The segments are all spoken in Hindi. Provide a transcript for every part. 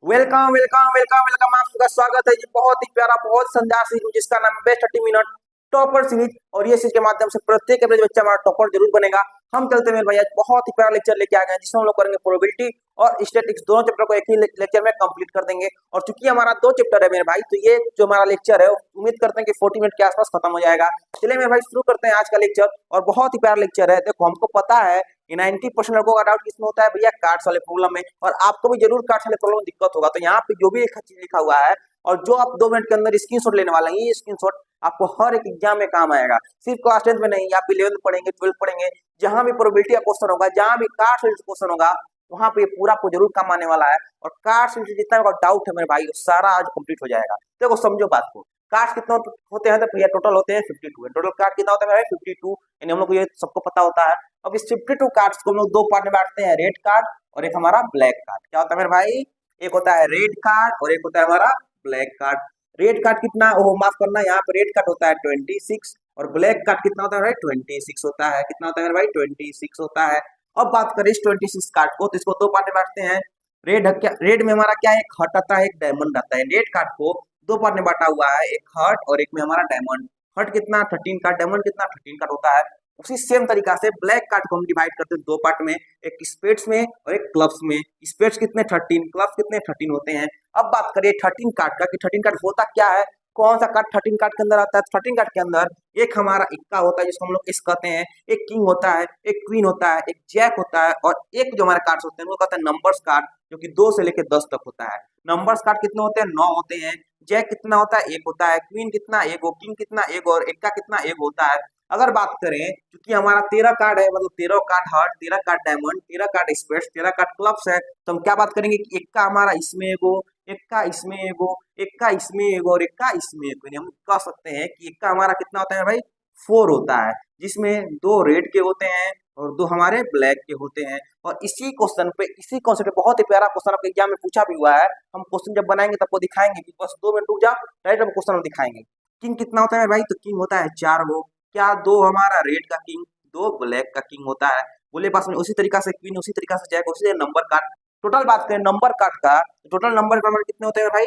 Welcome welcome welcome welcome. आपका स्वागत है जी। बहुत ही प्यारा, बहुत शानदार सीरीज जिसका नाम बेस्ट 30 मिनट टॉपर सीरीज। और ये सीरीज के माध्यम से प्रत्येक एवरेज बच्चा हमारा टॉपर जरूर बनेगा। हम चलते हैं मेरे भैया, बहुत ही प्यारा लेक्चर लेके आ गए हैं जिसमें हम लोग करेंगे प्रोबेबिलिटी और स्टैटिस्टिक्स, दोनों चैप्टर को एक ही लेक्चर में कंप्लीट कर देंगे। और चूंकि हमारा 2 चैप्टर है मेरे भाई, तो ये जो हमारा लेक्चर है उम्मीद करते हैं कि 40 मिनट के आसपास खत्म हो जाएगा। चलिए मेरे भाई शुरू करते हैं आज का लेक्चर। और बहुत ही प्यारा लेक्चर है। देखो हमको पता है कि 90% लोगों का डाउट किसमें होता है भैया, कार्ड्स वाले प्रॉब्लम में। और आपको भी जरूर कार्ड्स वाले प्रॉब्लम में दिक्कत होगा। तो यहाँ पे जो भी एक चीज लिखा हुआ है और जो आप 2 मिनट के अंदर स्क्रीनशॉट लेने वाले हैं, ये स्क्रीनशॉट आपको हर एक एग्जाम में काम आएगा। सिर्फ क्लास 10 में नहीं, आप 11th पढ़ेंगे, 12th पढ़ेंगे, जहां भी प्रोबेबिलिटी का क्वेश्चन होगा, जहां भी कार्ड्स रिलेटेड क्वेश्चन होगा, वहां पे पूरा आपको जरूर काम आने वाला है। और कार्ड्स रिलेटेड जितना डाउट है मेरे भाई, सारा आज कंप्लीट हो जाएगा। देखो समझो बात को, कार्ड्स कितने होते हैं? तो भैया टोटल होते हैं 52 है। टोटल कार्ड कितना होता है 52, यानी हम लोग को ये सबको पता होता है। अब इस 52 कार्ड्स को हम लोग 2 पार्ट में बांटते हैं, रेड कार्ड और एक हमारा ब्लैक कार्ड। क्या होता है मेरे भाई? एक होता है रेड कार्ड और एक होता है हमारा ब्लैक कार्ड। रेड कार्ड कितना, ओह माफ करना, यहाँ पे रेड कार्ड होता है 26 और ब्लैक कार्ड कितना होता है भाई? 26 होता है। कितना होता है मेरे भाई? 26 होता है। अब बात करें इस 26 कार्ड को, तो इसको 2 पार्ट में बांटते हैं। रेड में हमारा क्या है? एक हर्ट आता है, एक डायमंड आता है। रेड कार्ड को 2 पार्ट में बांटा हुआ है, एक हर्ट और एक में हमारा डायमंड। हर्ट कितना? 13 कार्ड, डायमंड कितना? 13 कार्ड होता है। उसी सेम तरीका से ब्लैक कार्ड को हम डिवाइड करते हैं 2 पार्ट में, एक स्पेड्स में और एक क्लब्स में। स्पेड्स कितने? 13, क्लब्स कितने? 13 होते हैं। अब बात करिए 13 कार्ड का, कि 13 कार्ड होता क्या है, कौन सा कार्ड 13 कार्ड के अंदर आता है? 13 कार्ड के अंदर एक हमारा इक्का होता है जिसको हम लोग इस कहते हैं, एक किंग होता है, एक क्वीन होता है, एक जैक होता है, और एक जो हमारे कार्ड्स होते हैं वो कहते हैं नंबर्स कार्ड, जो कि 2 से लेकर 10 तक होता है। नंबर्स कार्ड कितने होते हैं? 9 होते हैं। जैक कितना होता है? 1 होता है। क्वीन कितना? 1। किंग कितना? 1। और इक्का कितना? 1 होता है। अगर बात करें, क्योंकि हमारा 13 कार्ड है, मतलब 13 card heart, 13 card diamond, 13 card spades, 13 card clubs है, तो हम क्या बात करेंगे कि इक्का हमारा इसमें एगो, इक्का इसमें एगो, इक्का इसमें एगो और इक्का इसमें एगो। हम कह सकते हैं कि इक्का हमारा कितना होता है भाई? 4 होता है, जिसमें 2 रेड के होते हैं और 2 हमारे ब्लैक के होते हैं। और इसी क्वेश्चन पे, इसी कॉन्सेप्ट पे बहुत ही प्यारा क्वेश्चन आपके एग्जाम में पूछा भी हुआ है। हम क्वेश्चन जब बनाएंगे तब आपको दिखाएंगे, कि बस 2 मिनट रुक जाओ, डायरेक्ट हम क्वेश्चन दिखाएंगे। किंग कितना होता है भाई? तो किंग होता है 4 गो। क्या? 2 हमारा रेड का किंग, 2 ब्लैक का किंग होता है। बोले पास में उसी तरीका से क्वीन, उसी तरीका से जैक, उसी नंबर कार्ड। टोटल बात करें नंबर कार्ड का, टोटल नंबर कार्ड कितने होते हैं भाई?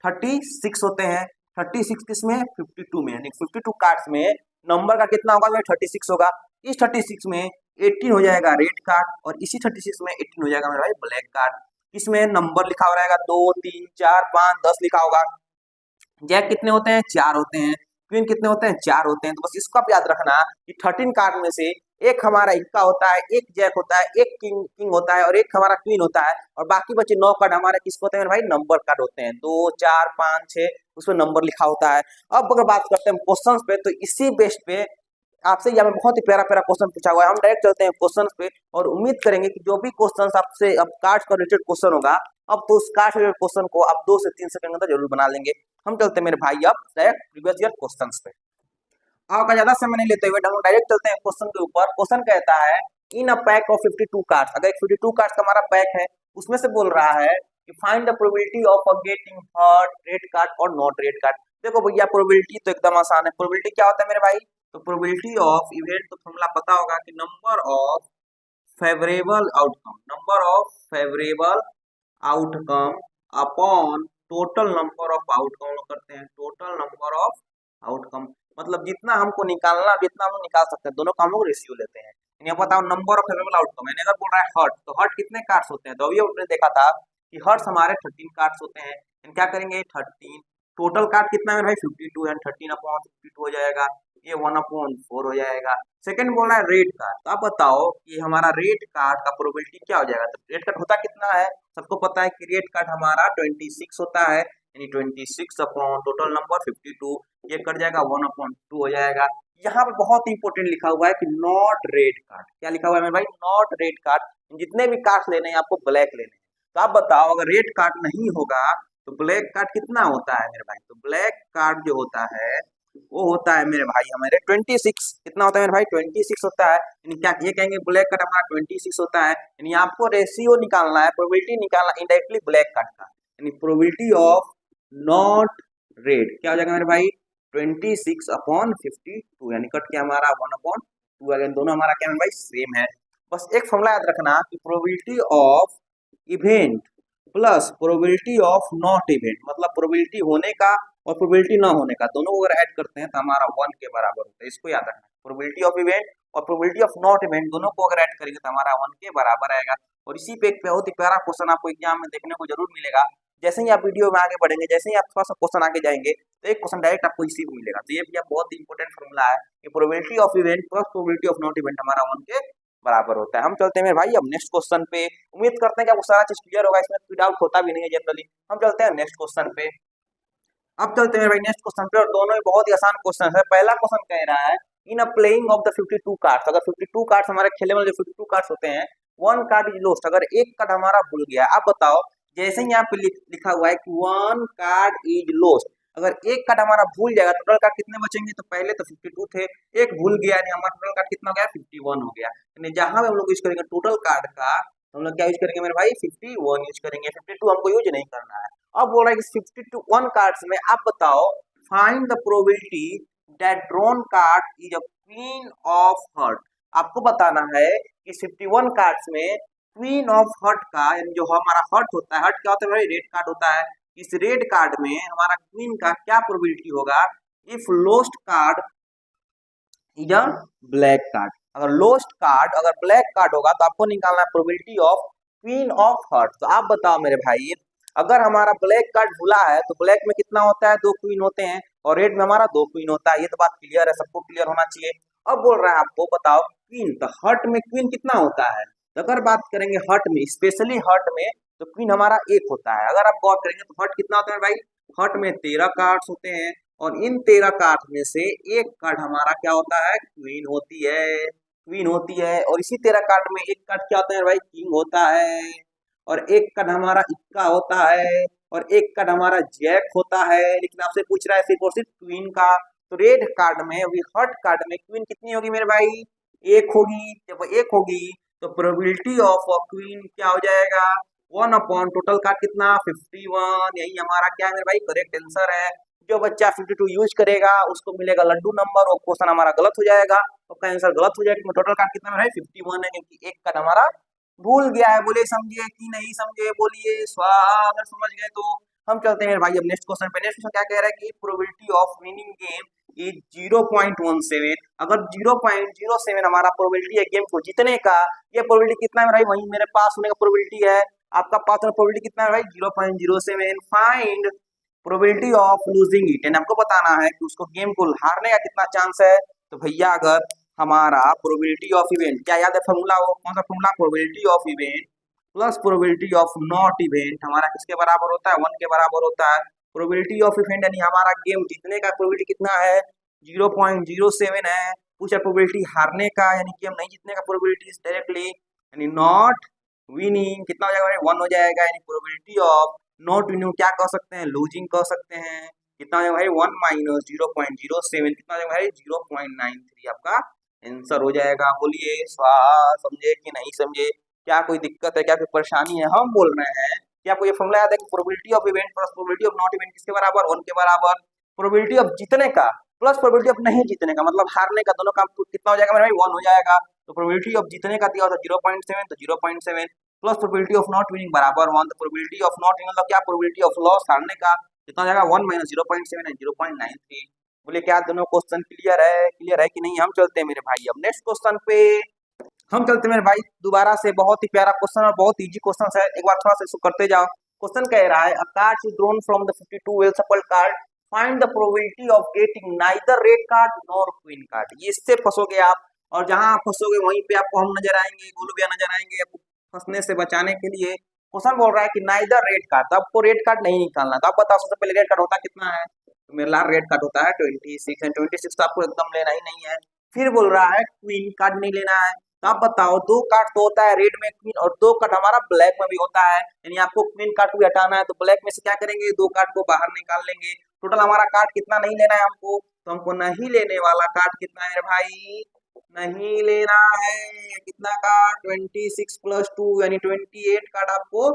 36 होते हैं। 36 किसमें? 52 में। यानी 52 कार्ड्स में नंबर का कितना होगा? 36 होगा। इस 36 में 18 हो जाएगा रेड कार्ड, और इसी 36 में 18 हो जाएगा मेरा भाई ब्लैक कार्ड। इसमें नंबर लिखा हो रहेगा 2, 3, 4, 5, 10 लिखा होगा। जैक कितने होते हैं? 4 होते हैं। क्वीन कितने होते हैं? 4 होते हैं। तो बस इसको आप याद रखना कि 13 कार्ड में से एक हमारा इक्का होता है, एक जैक होता है, एक किंग किंग होता है और एक हमारा क्वीन होता है। और बाकी बचे 9 कार्ड हमारे किसके होते हैं भाई? नंबर कार्ड होते हैं। 2, 4, 5, 6 उसमें नंबर लिखा होता है। अब अगर बात करते हैं क्वेश्चन पे, तो इसी बेस पे आपसे यहाँ में बहुत ही प्यारा प्यारा क्वेश्चन पूछा हुआ है। हम डायरेक्ट चलते हैं क्वेश्चन पे और उम्मीद करेंगे कि जो भी क्वेश्चन आपसे अब कार्ड का रिलेटेड क्वेश्चन होगा, अब तो उस कार्ड रिलेटेड क्वेश्चन को आप 2 से 3 सेकंड के अंदर जरूर बना लेंगे। हम चलते हैं मेरे भाई अब डायरेक्ट प्रीवियस ईयर क्वेश्चंस पे। आपका ज्यादा समय नहीं लेते हुए हम डायरेक्ट चलते हैं क्वेश्चन के ऊपर। क्वेश्चन कहता है, in a pack of 52 cards, अगर एक 52 कार्ड्स का हमारा पैक है, उसमें से बोल रहा है कि find the probability of getting heart, red card और नॉट रेड कार्ड। देखो भैया प्रोबेबिलिटी तो एकदम आसान है। प्रोबेबिलिटी क्या होता है मेरे भाई? तो प्रोबेबिलिटी ऑफ इवेंट, तो फॉर्मूला पता होगा कि number of favourable outcome, number of favourable outcome upon total number of outcome करते हैं। टोटल नंबर ऑफ आउटकम मतलब जितना हमको निकालना, जितना हम निकाल सकते हैं, दोनों का हम लोग रेशियो लेते हैं। यहाँ बताओ नंबर ऑफ फेवरेबल आउटकम, यानी अगर बोल रहा है हर्ट, तो हर्ट कितने कार्ड्स होते हैं? तो अभी हमने देखा था कि हर्ट्स हमारे 13 कार्ड्स होते हैं। क्या करेंगे? 13 टोटल कार्ड कितना है भाई? 52 है। 13 अपॉन 52 हो जाएगा, ये 1/4 हो जाएगा। सेकंड बोल रहा है रेड कार्ड, तो आप बताओ कि हमारा रेड कार्ड का प्रोबेबिलिटी क्या हो जाएगा? तो रेड कार्ड होता कितना है? सबको पता है कि रेड कार्ड हमारा 26 होता है, यानी 26 अपॉन टोटल नंबर 52, ये कट जाएगा 1/2 हो जाएगा। यहाँ पे बहुत इंपॉर्टेंट लिखा हुआ है कि नॉट रेड कार्ड। क्या लिखा हुआ है मेरे भाई? Not red card. जितने भी कार्ड लेने हैं आपको ब्लैक लेने हैं। तो आप बताओ अगर रेड कार्ड नहीं होगा तो ब्लैक कार्ड कितना होता है मेरे भाई? तो ब्लैक कार्ड जो होता है वो होता है मेरे भाई हमारे 26। कितना होता है मेरे भाई? 26 होता है। यानी क्या ये कहेंगे ब्लैक कार्ड हमारा 26 होता है। यानी आपको रेशियो निकालना है, प्रोबेबिलिटी निकालना इनडायरेक्टली ब्लैक कार्ड का, यानी प्रोबेबिलिटी ऑफ नॉट रेड क्या हो जाएगा मेरे भाई? 26/52, यानी कट के हमारा 1/2। अगर दोनों हमारा क्या है भाई? सेम है। बस एक फॉर्मूला याद रखना कि probability of event plus probability of not event, मतलब प्रोबेबिलिटी होने का और प्रोबेबिलिटी ना होने का, दोनों को अगर ऐड करते हैं तो हमारा 1 के बराबर होता है। इसको याद रखना, प्रोबेबिलिटी ऑफ इवेंट और प्रोबेबिलिटी ऑफ नॉट इवेंट दोनों को अगर ऐड करेंगे तो हमारा 1 के बराबर आएगा। और इसी पे एक बहुत ही प्यारा क्वेश्चन आपको एग्जाम में देखने को जरूर मिलेगा। जैसे ही आप वीडियो में आगे बढ़ेंगे, जैसे ही आप थोड़ा सा क्वेश्चन आगे जाएंगे तो एक क्वेश्चन डायरेक्ट आपको इसी में मिलेगा। तो ये भी बहुत ही इंपॉर्टेंट फॉर्मूला है कि probability of event plus probability of not event हमारा 1 के बराबर होता है। हम चलते हैं मेरे भाई अब नेक्स्ट क्वेश्चन पे। उम्मीद करते हैं कि आपको सारा चीज क्लियर होगा, इसमें कोई डाउट होता भी नहीं है जनरली। हम चलते हैं नेक्स्ट क्वेश्चन पे। अब चलते हैं भाई नेक्स्ट क्वेश्चन पे, और दोनों ही बहुत ही आसान क्वेश्चन है। पहला क्वेश्चन कह रहा है in a playing of the 52 cards, अगर 52 कार्ड्स हमारे खेले वाले जो 52 कार्ड्स होते हैं, वन कार्ड इज लॉस्ट, अगर एक कार्ड हमारा भूल गया। आप बताओ, जैसे ही यहाँ पे लिखा हुआ है कि वन कार्ड इज लॉस्ट, अगर एक कार्ड हमारा भूल जाएगा टोटल कार्ड कितने बचेंगे? तो पहले तो 52 थे, एक भूल गया यानी हमारा टोटल कार्ड कितना हो गया? 51 हो गया। यानी जहां पे हम लोग यूज करेंगे टोटल कार्ड का, हम लोग क्या यूज करेंगे मेरे भाई? 51 यूज करेंगे, 52 हमको यूज नहीं करना है। अब बोल रहा है कि 51 कार्ड्स में आप बताओ find the probability that drawn card is a queen of heart. आपको बताना है कि 51 कार्ड्स में क्वीन ऑफ हार्ट का, यानी जो हमारा हार्ट होता है, हार्ट क्या होता है भाई? रेड कार्ड होता है। इस रेड कार्ड में हमारा क्वीन का क्या प्रोबेबिलिटी होगा? If lost card is a black card, अगर लोस्ट कार्ड अगर ब्लैक कार्ड होगा तो आपको निकालना है probability of queen of heart. तो आप बताओ मेरे भाई, अगर हमारा ब्लैक कार्ड भूला है तो ब्लैक में कितना होता है? 2 क्वीन होते हैं, और रेड में हमारा 2 क्वीन होता है। ये तो बात क्लियर है, सबको क्लियर होना चाहिए। अब बोल रहा है आपको बताओ क्वीन, तो हर्ट में क्वीन कितना होता है? तो अगर बात करेंगे हर्ट में, स्पेशली हर्ट में, तो क्वीन हमारा 1 होता है। अगर आप गौर करेंगे तो हर्ट कितना होता है भाई? हर्ट में 13 कार्ड्स होते हैं, और इन 13 कार्ड में से एक कार्ड हमारा क्या होता है? क्वीन होती है, क्वीन होती है। और इसी 13 कार्ड में एक कार्ड क्या होता है भाई? किंग होता है, और एक कार्ड हमारा इक्का होता है, और एक कार्ड हमारा जैक होता है। लेकिन आपसे पूछ रहा है सिर्फ और सिर्फ क्वीन का। तो रेड कार्ड में, अभी हर्ट कार्ड में क्वीन कितनी होगी मेरे भाई? 1 होगी। जब 1 होगी तो प्रोबेबिलिटी ऑफ क्वीन क्या हो जाएगा? 1 अपॉन टोटल कार्ड कितना? 51। यही हमारा क्या है मेरे भाई? करेक्ट आंसर है। जो बच्चा 52 यूज करेगा उसको मिलेगा लड्डू नंबर, और क्वेश्चन हमारा गलत हो जाएगा, आपका आंसर गलत हो जाएगा। टोटल कार्ड कितना है? 51 है, क्योंकि एक कार्ड हमारा भूल गया है। बोले समझे कि नहीं समझे? बोलिए स्वाहा अगर समझ गए तो। हम चलते हैं भाई अब नेक्स्ट क्वेश्चन पे। नेक्स्ट क्वेश्चन क्या कह रहा है कि probability of winning game is 0.17, अगर 0.07 हमारा प्रोबेबिलिटी है गेम को जीतने का, ये प्रोबेबिलिटी कितना है भाई? वही मेरे पास होने का प्रोबेबिलिटी है, आपका पास होने का प्रोबेबिलिटी कितना है भाई? 0.07। Find probability of losing it, यानी आपको बताना है कि उसको गेम को हारने का कितना चांस है। तो भैया अगर हमारा प्रोबेबिलिटी ऑफ इवेंट, क्या याद है फॉर्मूला? वो कौन सा formula? Probability of event plus probability of not event हमारा किसके बराबर होता है? 1 के बराबर होता है। प्रोबेबिलिटी ऑफ इवेंट यानी हमारा गेम जीतने का प्रोबेबिलिटी कितना है? 0.07 है। पूछा प्रोबेबिलिटी हारने का, यानी गेम नहीं जीतने का प्रोबेबिलिटी डायरेक्टली, यानी नॉट विनिंग कितना हो जाएगा? 1 हो जाएगा। यानी प्रोबेबिलिटी ऑफ नॉट विनिंग क्या कह सकते हैं? लूजिंग कह सकते हैं। कितना हो जाएगा भाई? 1 माइनस 0.07 कितना हो जाएगा भाई? 0.93 आपका आंसर हो जाएगा। बोलिए स्वाहा, समझे कि नहीं समझे? क्या कोई दिक्कत है? क्या कोई परेशानी है? हम बोल रहे हैं कि आपको ये फॉर्मूला याद है कि probability of event plus probability of not event किसके बराबर? 1 के बराबर। प्रोबेबिलिटी ऑफ जीतने का प्लस प्रोबेबिलिटी ऑफ नहीं जीतने का, मतलब हारने का, दोनों का कितना हो जाएगा मेरे भाई? 1 हो जाएगा। तो प्रोबेबिलिटी ऑफ जीतने का दिया होता 0.7, तो 0.7 plus probability of not winning बराबर 1। तो प्रोबेबिलिटी ऑफ नॉट विनिंग मतलब क्या? प्रोबेबिलिटी ऑफ लॉस, हारने का, कितना हो जाएगा? 1 माइनस 0.7 है 0.93। बोले क्या दोनों क्वेश्चन क्लियर है? क्लियर है कि नहीं? हम चलते हैं मेरे भाई अब नेक्स्ट क्वेश्चन पे। हम चलते हैं मेरे भाई दोबारा से, बहुत ही प्यारा क्वेश्चन और बहुत इजी क्वेश्चन है, एक बार थोड़ा सा इसको करते जाओ। क्वेश्चन कह रहा है अ card is drawn from the 52 well shuffled card, find the probability of getting neither red card nor queen card. ये इससे फंसोगे आप, और जहां आप फंसोगे वहीं पे आपको हम नजर आएंगे, गोलू भैया नजर आएंगे आपको फंसने से बचाने के लिए। क्वेश्चन बोल रहा है कि नाइदर रेड कार्ड, तो आपको रेड कार्ड नहीं निकालना। तो आप बताओ सबसे पहले रेड कार्ड होता कितना है? तो मेरा रेड कार्ड होता है 26 है, 26 तो आपको एकदम लेना ही नहीं है। फिर बोल रहा है क्वीन कार्ड नहीं लेना है। तो आप बताओ, 2 कार्ड तो होता है रेड में क्वीन, और 2 कार्ड हमारा ब्लैक में भी होता है, यानी आपको क्वीन कार्ड को भी हटाना है। तो ब्लैक में से क्या करेंगे? 2 कार्ड को बाहर निकाल लेंगे। टोटल हमारा कार्ड कितना नहीं लेना है हमको? तो हमको नहीं लेने वाला कार्ड कितना है भाई? नहीं लेना है कितना कार्ड? 26 प्लस 2 यानी 28 कार्ड आपको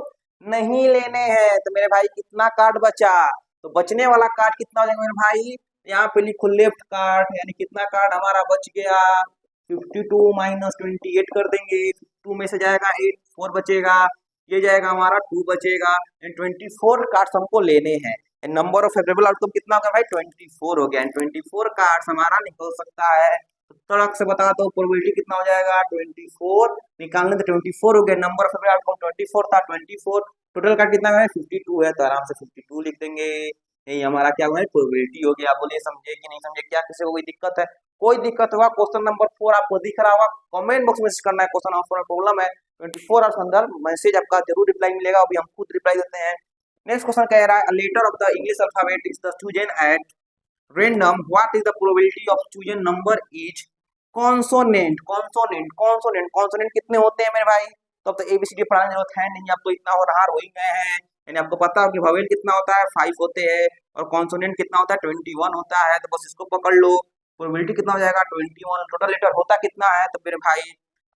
नहीं लेने हैं। तो मेरे भाई कितना कार्ड बचा? तो बचने वाला कार्ड कितना हो जाएगा मेरे भाई? यहाँ पे लिखो लेफ्ट कार्ड, यानी कितना कार्ड हमारा बच गया? 52 माइनस 28 कर देंगे, 2 में से जाएगा 8, 4 बचेगा, ये जाएगा हमारा 2 बचेगा एंड 24 कार्ड्स हमको लेने हैं and number of favourable outcome कितना हो गया भाई 24 हो गया एंड 24 कार्ड्स हमारा निकल सकता है। तो तड़क से बता दो प्रोबेबिलिटी कितना हो जाएगा 24 निकालने तो 24 हो गया, नंबर ऑफ फेवरेबल आउटकम 24 था 24, टोटल कार्ड कितना है 52 है, तो आराम से 52 लिख देंगे। यही हमारा क्या हुआ है प्रोबेबिलिटी हो गया। बोलिए समझे कि नहीं समझे, क्या किसी को कोई दिक्कत है? कोई दिक्कत होगा क्वेश्चन नंबर 4 आपको दिख रहा होगा, कमेंट बॉक्स में करना है क्वेश्चन नंबर 4 में प्रॉब्लम है 24 आवर्स अंदर मैसेज आपका जरूर रिप्लाई मिलेगा, अभी हम खुद रिप्लाई देते हैं। नेक्स्ट क्वेश्चन कह रहा है letter of the English alphabet is the chosen at random, what is the probability of chosen number is consonant. Consonant consonant consonant कितने होते हैं मेरे भाई? तो अब तो एबीसीडी पढ़ाने की जरूरत है नहीं, आप तो इतना होनहार हो ही गए हैं, यानी आपको पता हो कि वोवेल कितना होता है 5 होते हैं और कॉन्सोनेंट कितना होता है 21 होता है, तो बस इसको पकड़ लो। प्रोबेबिलिटी कितना हो जाएगा 21, टोटल लेटर होता कितना है तो मेरे भाई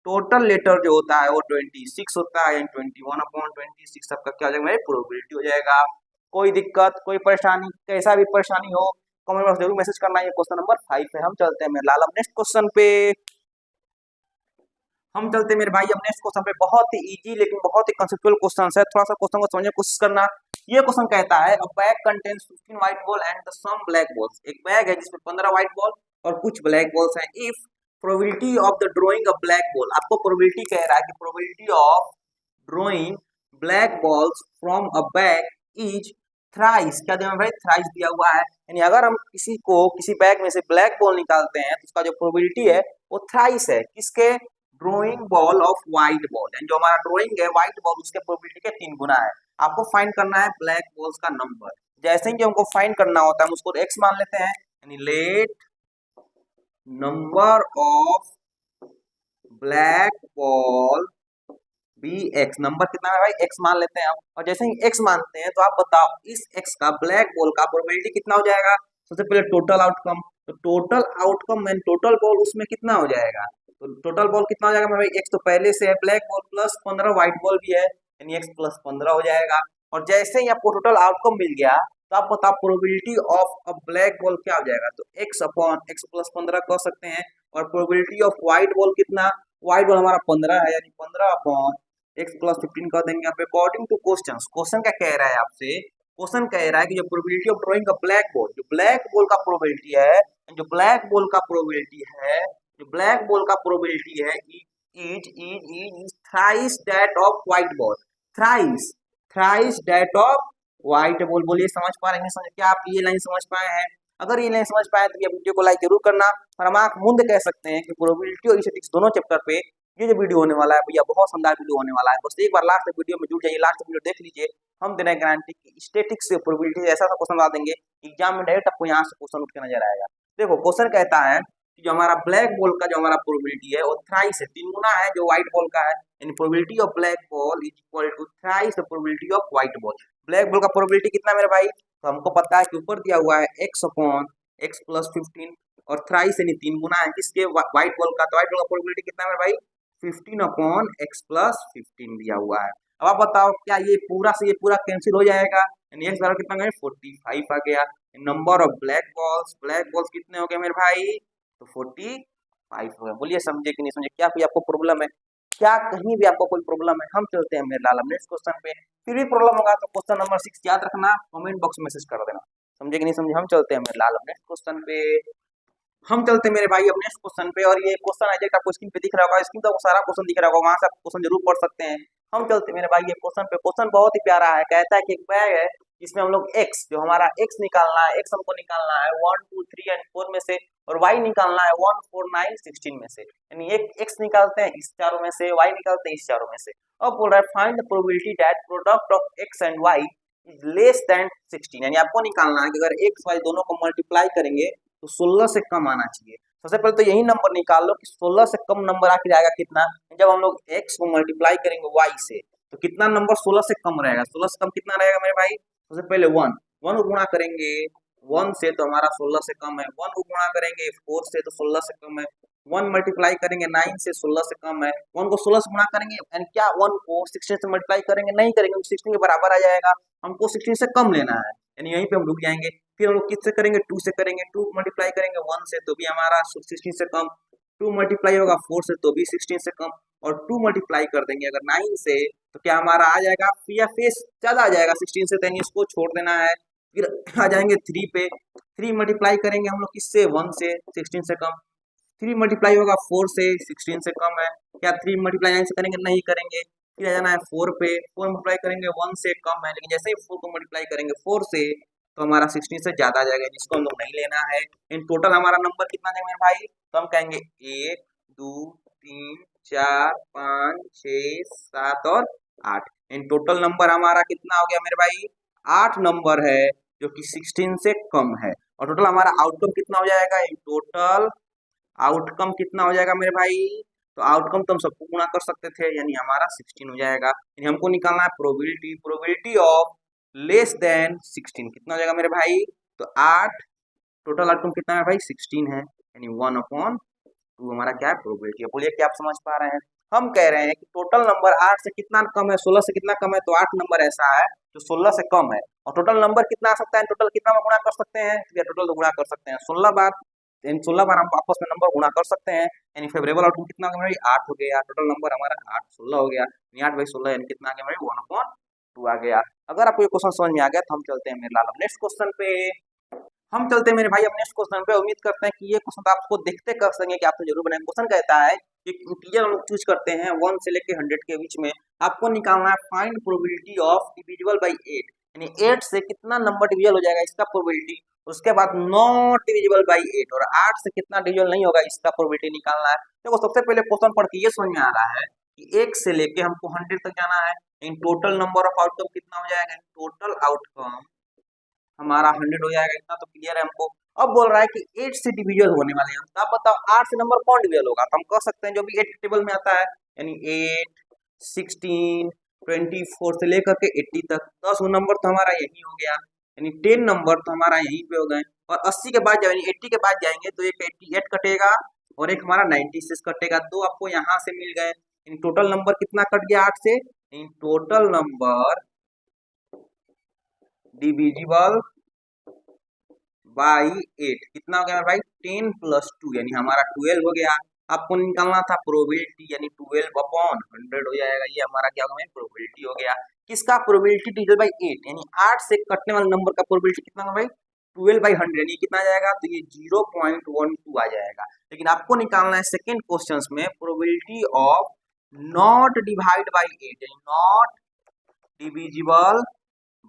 टोटल लेटर जो होता है वो 26 होता है, 21/26 आपका क्या हो जाएगा प्रोबेबिलिटी हो जाएगा। कोई दिक्कत कोई परेशानी, कैसा भी परेशानी हो कमेंट बॉक्स जरूर मैसेज करना। ये क्वेश्चन नंबर 5 है। हम चलते हैं मेरे लाल अब नेक्स्ट क्वेश्चन पे। हम चलते हैं मेरे भाई अब नेक्स्ट क्वेश्चन पे, बहुत ही इजी लेकिन बहुत ही कंसेप्चुअल क्वेश्चन है, थोड़ा सा क्वेश्चन को समझने की कोशिश करना। ये क्वेश्चन कहता है a bag contains 15 white ball and the some black balls. एक बैग है जिसमें 15 व्हाइट बॉल और कुछ ब्लैक बॉल्स हैं। If probability of the drawing a black ball, आपको प्रोबेबिलिटी कह रहा है कि probability of drawing black balls from a bag is thrice. क्या दिया भाई थ्राइस दिया हुआ है, यानी अगर हम किसी बैग में से ब्लैक बॉल निकालते हैं तो उसका जो प्रोबेबिलिटी है वो थ्राइस है। किसके? Drawing ball of white ball, यानी जो हमारा ड्रॉइंग है व्हाइट बॉल उसके प्रोबेबिलिटी के 3 गुना है। आपको फाइंड करना है ब्लैक बॉल्स का नंबर। जैसे ही हमको फाइंड करना होता है हम उसको x मान लेते हैं, यानी let number of black ball be X. Number कितना है भाई x मान लेते हैं हम, और जैसे ही x मानते हैं तो आप बताओ इस x का ब्लैक बॉल का प्रोबेबिलिटी कितना हो जाएगा। सबसे पहले टोटल आउटकम, तो टोटल आउटकम में टोटल बॉल उसमें कितना हो जाएगा, तो टोटल बॉल कितना हो जाएगा मेरे भाई x तो पहले से है black ball plus 15 white ball भी है, यानी x प्लस 15 हो जाएगा। और जैसे ही आपको टोटल आउटकम मिल गया तो आप बताओ probability of a black ball क्या हो जाएगा, तो x अपॉन x प्लस 15 कह सकते हैं। और प्रोबेबिलिटी ऑफ व्हाइट बॉल कितना, व्हाइट बॉल हमारा 15 है, यानी 15 अपॉन x प्लस 15 कर देंगे यहाँ पे। अकॉर्डिंग टू क्वेश्चन, क्वेश्चन क्या कह रहा है आपसे, क्वेश्चन कह रहा है कि जो प्रोबेबिलिटी ऑफ ड्रॉइंग का ब्लैक बॉल, जो ब्लैक बॉल का प्रोबेबिलिटी है, जो ब्लैक बॉल का प्रोबेबिलिटी है, जो ब्लैक बॉल का प्रोबेबिलिटी है is thrice that of white ball. Thrice that of white ball. बोलिए समझ पा रहे हैं? समझ क्या आप ये लाइन समझ पाए हैं? अगर ये लाइन समझ पाए तो ये वीडियो को लाइक जरूर करना। और हम आंख मूंद कह सकते हैं कि प्रोबेबिलिटी और स्टैटिस्टिक्स दोनों चैप्टर पे ये जो वीडियो होने वाला है भैया बहुत शानदार वीडियो होने वाला है। बस एक बार लास्ट वीडियो में जुड़ जाइए, लास्ट वीडियो देख लीजिए। हम देना गारंटी की स्टैटिक्स से प्रोबेबिलिटी ऐसा क्वेश्चन ला देंगे एग्जाम में डायरेक्ट आपको यहाँ से क्वेश्चन उठ के नजर आएगा। देखो क्वेश्चन कहता है कि जो हमारा ब्लैक बॉल का जो हमारा प्रोबेबिलिटी है वो थ्राइस है, 3 गुना है जो व्हाइट बॉल का है, यानी probability of black ball is equal to thrice the probability of white ball. Black ball का प्रोबेबिलिटी कितना मेरे भाई, तो हमको पता है कि ऊपर दिया हुआ है x अपॉन x प्लस 15 और थ्राइस यानी 3 गुना है किसके व्हाइट बॉल का, तो व्हाइट बॉल का प्रोबेबिलिटी कितना है मेरे भाई 15 अपॉन x प्लस 15 दिया हुआ है। अब आप बताओ क्या ये पूरा से ये पूरा कैंसिल हो जाएगा, यानी x बराबर कितना गया 45 आ गया। नंबर ऑफ ब्लैक बॉल्स कितने हो गए मेरे भाई, तो 45 हो गए। बोलिए समझे कि नहीं समझे, क्या कोई आपको प्रॉब्लम है? क्या कहीं भी आपको कोई प्रॉब्लम है? हम चलते हैं मेरे लाल नेक्स्ट क्वेश्चन पे। फिर भी प्रॉब्लम होगा तो क्वेश्चन नंबर 6 याद रखना, कमेंट बॉक्स में मैसेज कर देना। समझे कि नहीं समझे? हम चलते हैं मेरे लाल नेक्स्ट क्वेश्चन पे। हम चलते हैं मेरे भाई अब नेक्स्ट क्वेश्चन पे, और ये क्वेश्चन एग्जैक्ट आपको स्क्रीन पे दिख रहा होगा, स्क्रीन पे सारा क्वेश्चन दिख रहा होगा, वहां से आप क्वेश्चन जरूर पढ़ सकते हैं। हम चलते हैं मेरे भाई ये क्वेश्चन पे। क्वेश्चन बहुत ही प्यारा है, कहता है कि एक बैग है जिसमें हम लोग x जो हमारा x निकालना है, x हमको निकालना है 1 2 3 एंड 4 में से, और y निकालना है 1 4 9 16 में से, यानी एक x निकालते हैं इस चारों में से, y निकालते हैं इस चारों में से। अब बोल रहा है find the probability that product of x and y is less than 16, यानी आपको निकालना है कि अगर x y दोनों को मल्टीप्लाई करेंगे तो 16 से कम आना चाहिए। सबसे पहले तो यही नंबर निकाल लो कि 16 से कम नंबर आखिर आएगा कितना, जब हम लोग x को मल्टीप्लाई करेंगे y से तो कितना नंबर 16 से कम रहेगा। 16 से कम कितना रहेगा मेरे भाई, सबसे पहले 1 को गुणा करेंगे 1 से तो हमारा 16 से कम है, 1 को गुणा करेंगे 4 से तो 16 से कम है, 1 मल्टीप्लाई करेंगे 9 से 16 से कम है, 1 को 16 से गुणा करेंगे एंड क्या 1 को 16 से मल्टीप्लाई करेंगे नहीं करेंगे, 16 के बराबर आ जाएगा, हमको 16 से कम लेना है, यानी यहीं पे हम रुक जाएंगे। फिर हम लोग किससे करेंगे 2 से करेंगे, 2 मल्टीप्लाई करेंगे 1 से तो भी हमारा 16 से कम, 2 मल्टीप्लाई होगा 4 से तो भी 16 से कम, और 2 मल्टीप्लाई कर देंगे अगर 9 से, तो क्या हमारा आ जाएगा या फेस ज्यादा आ जाएगा 16 से, तो इसको छोड़ देना है। फिर आ जाएंगे 3 पे, 3 मल्टीप्लाई करेंगे हम लोग किससे, 1 से, 16 से कम। 3 मल्टीप्लाई होगा 4 से, 16 से कम है। क्या 3 मल्टीप्लाई 9 से करेंगे, नहीं करेंगे। फिर आ जाना है 4 पे, 4 मल्टीप्लाई करेंगे 1 से कम है, लेकिन जैसे ही 4 को मल्टीप्लाई करेंगे 4 से, तो हमारा 16 से ज्यादा आ जाएगा, जिसको हम लोग नहीं लेना है। इन टोटल हमारा नंबर कितना देंगे मेरे भाई, तो हम कहेंगे 1 2 3 4 5 6 7 और 8। इन टोटल नंबर हमारा कितना हो गया मेरे भाई, 8 नंबर है जो कि 16 से कम है। और टोटल हमारा आउटकम कितना हो जाएगा, इन टोटल आउटकम कितना हो जाएगा मेरे भाई, तो आउटकम तो हम सबको गुणा कर सकते थे, यानी हमारा 16 हो जाएगा। यानी हमको निकालना है probability, probability of less than 16 कितना हो जाएगा मेरे भाई, तो 8। टोटल आउटकम कितना है भाई, 16 है, यानी 1/2 हमारा क्या है, प्रोबेबिलिटी है। बोलिए क्या आप समझ पा रहे हैं। हम कह रहे हैं कि टोटल नंबर 8 से कितना कम है, 16 से कितना कम है, तो 8 नंबर ऐसा है जो 16 से कम है। और टोटल नंबर कितना आ सकता है, टोटल कितना में गुणा कर सकते हैं, टोटल तो गुणा कर सकते हैं 16 बार, 16 बार हम आपस में नंबर गुणा कर सकते हैं। यानी फेवरेबल आउटकम कितना हो गया, 8 हो गया। टोटल नंबर हमारा 8 16 हो गया, 8/16 यानी कितना आ गया भाई, 1/2 आ गया। अगर आपको ये क्वेश्चन समझ में आ गया तो हम चलते हैं मेरे लाल नेक्स्ट क्वेश्चन पे। हम चलते हैं मेरे भाई अब नेक्स्ट क्वेश्चन पे। उम्मीद करते हैं कि ये क्वेश्चन आपको देखते कर सकेंगे कि आपसे जरूर बनाए। क्वेश्चन कहता है कि इंटीजर हम लोग चूज करते हैं 1 से लेके 100 के बीच में, आपको निकालना है find probability of divisible by 8, यानी 8 से कितना नंबर डिविजिबल हो जाएगा इसका प्रोबेबिलिटी। उसके बाद नॉट डिविजिबल बाय 8, और 8 से कितना डिविजिबल नहीं होगा इसका प्रोबेबिलिटी निकालना है। देखो सबसे पहले क्वेश्चन पढ़ के ये समझ में आ रहा है कि 1 से लेके हमको 100 तक जाना है। In total number of outcome कितना हो जाएगा, टोटल आउटकम हमारा 100 हो जाएगा, इतना तो क्लियर है हमको। अब बोल रहा है कि 8 से डिविजन होने वाले हैं, तो आप बताओ 8 से नंबर कौन डिविजन होगा, तो हम कह सकते हैं जो भी 8 टेबल में आता है, यानी 8 16 24 से लेकर के 80 तक, 10 नंबर तो हमारा यही हो गया, यानी 10 नंबर तो हमारा यहीं पे हो गए। और 80 के बाद यानी 80 के बाद जाएंगे तो एक 88 कटेगा और एक हमारा 96 कटेगा, दो आपको यहाँ से मिल गए। इन टोटल नंबर कितना कट गया 8 से, in total number divisible by 8 कितना हो गया भाई, 10 + 2 यानी हमारा 12 हो गया। आपको निकालना था प्रोबेबिलिटी, यानी 12/100 हो जाएगा, ये हमारा क्या हो गया, प्रोबेबिलिटी हो गया। किसका, प्रोबेबिलिटी डिविजन बाई 8, यानी 8 से कटने वाले नंबर का प्रोबेबिलिटी कितना है भाई, 12/100, यानी कितना आ जाएगा, तो ये 0.12 आ जाएगा। लेकिन आपको निकालना है सेकेंड क्वेश्चन में probability of not divide by 8, यानी नॉट डिविजिबल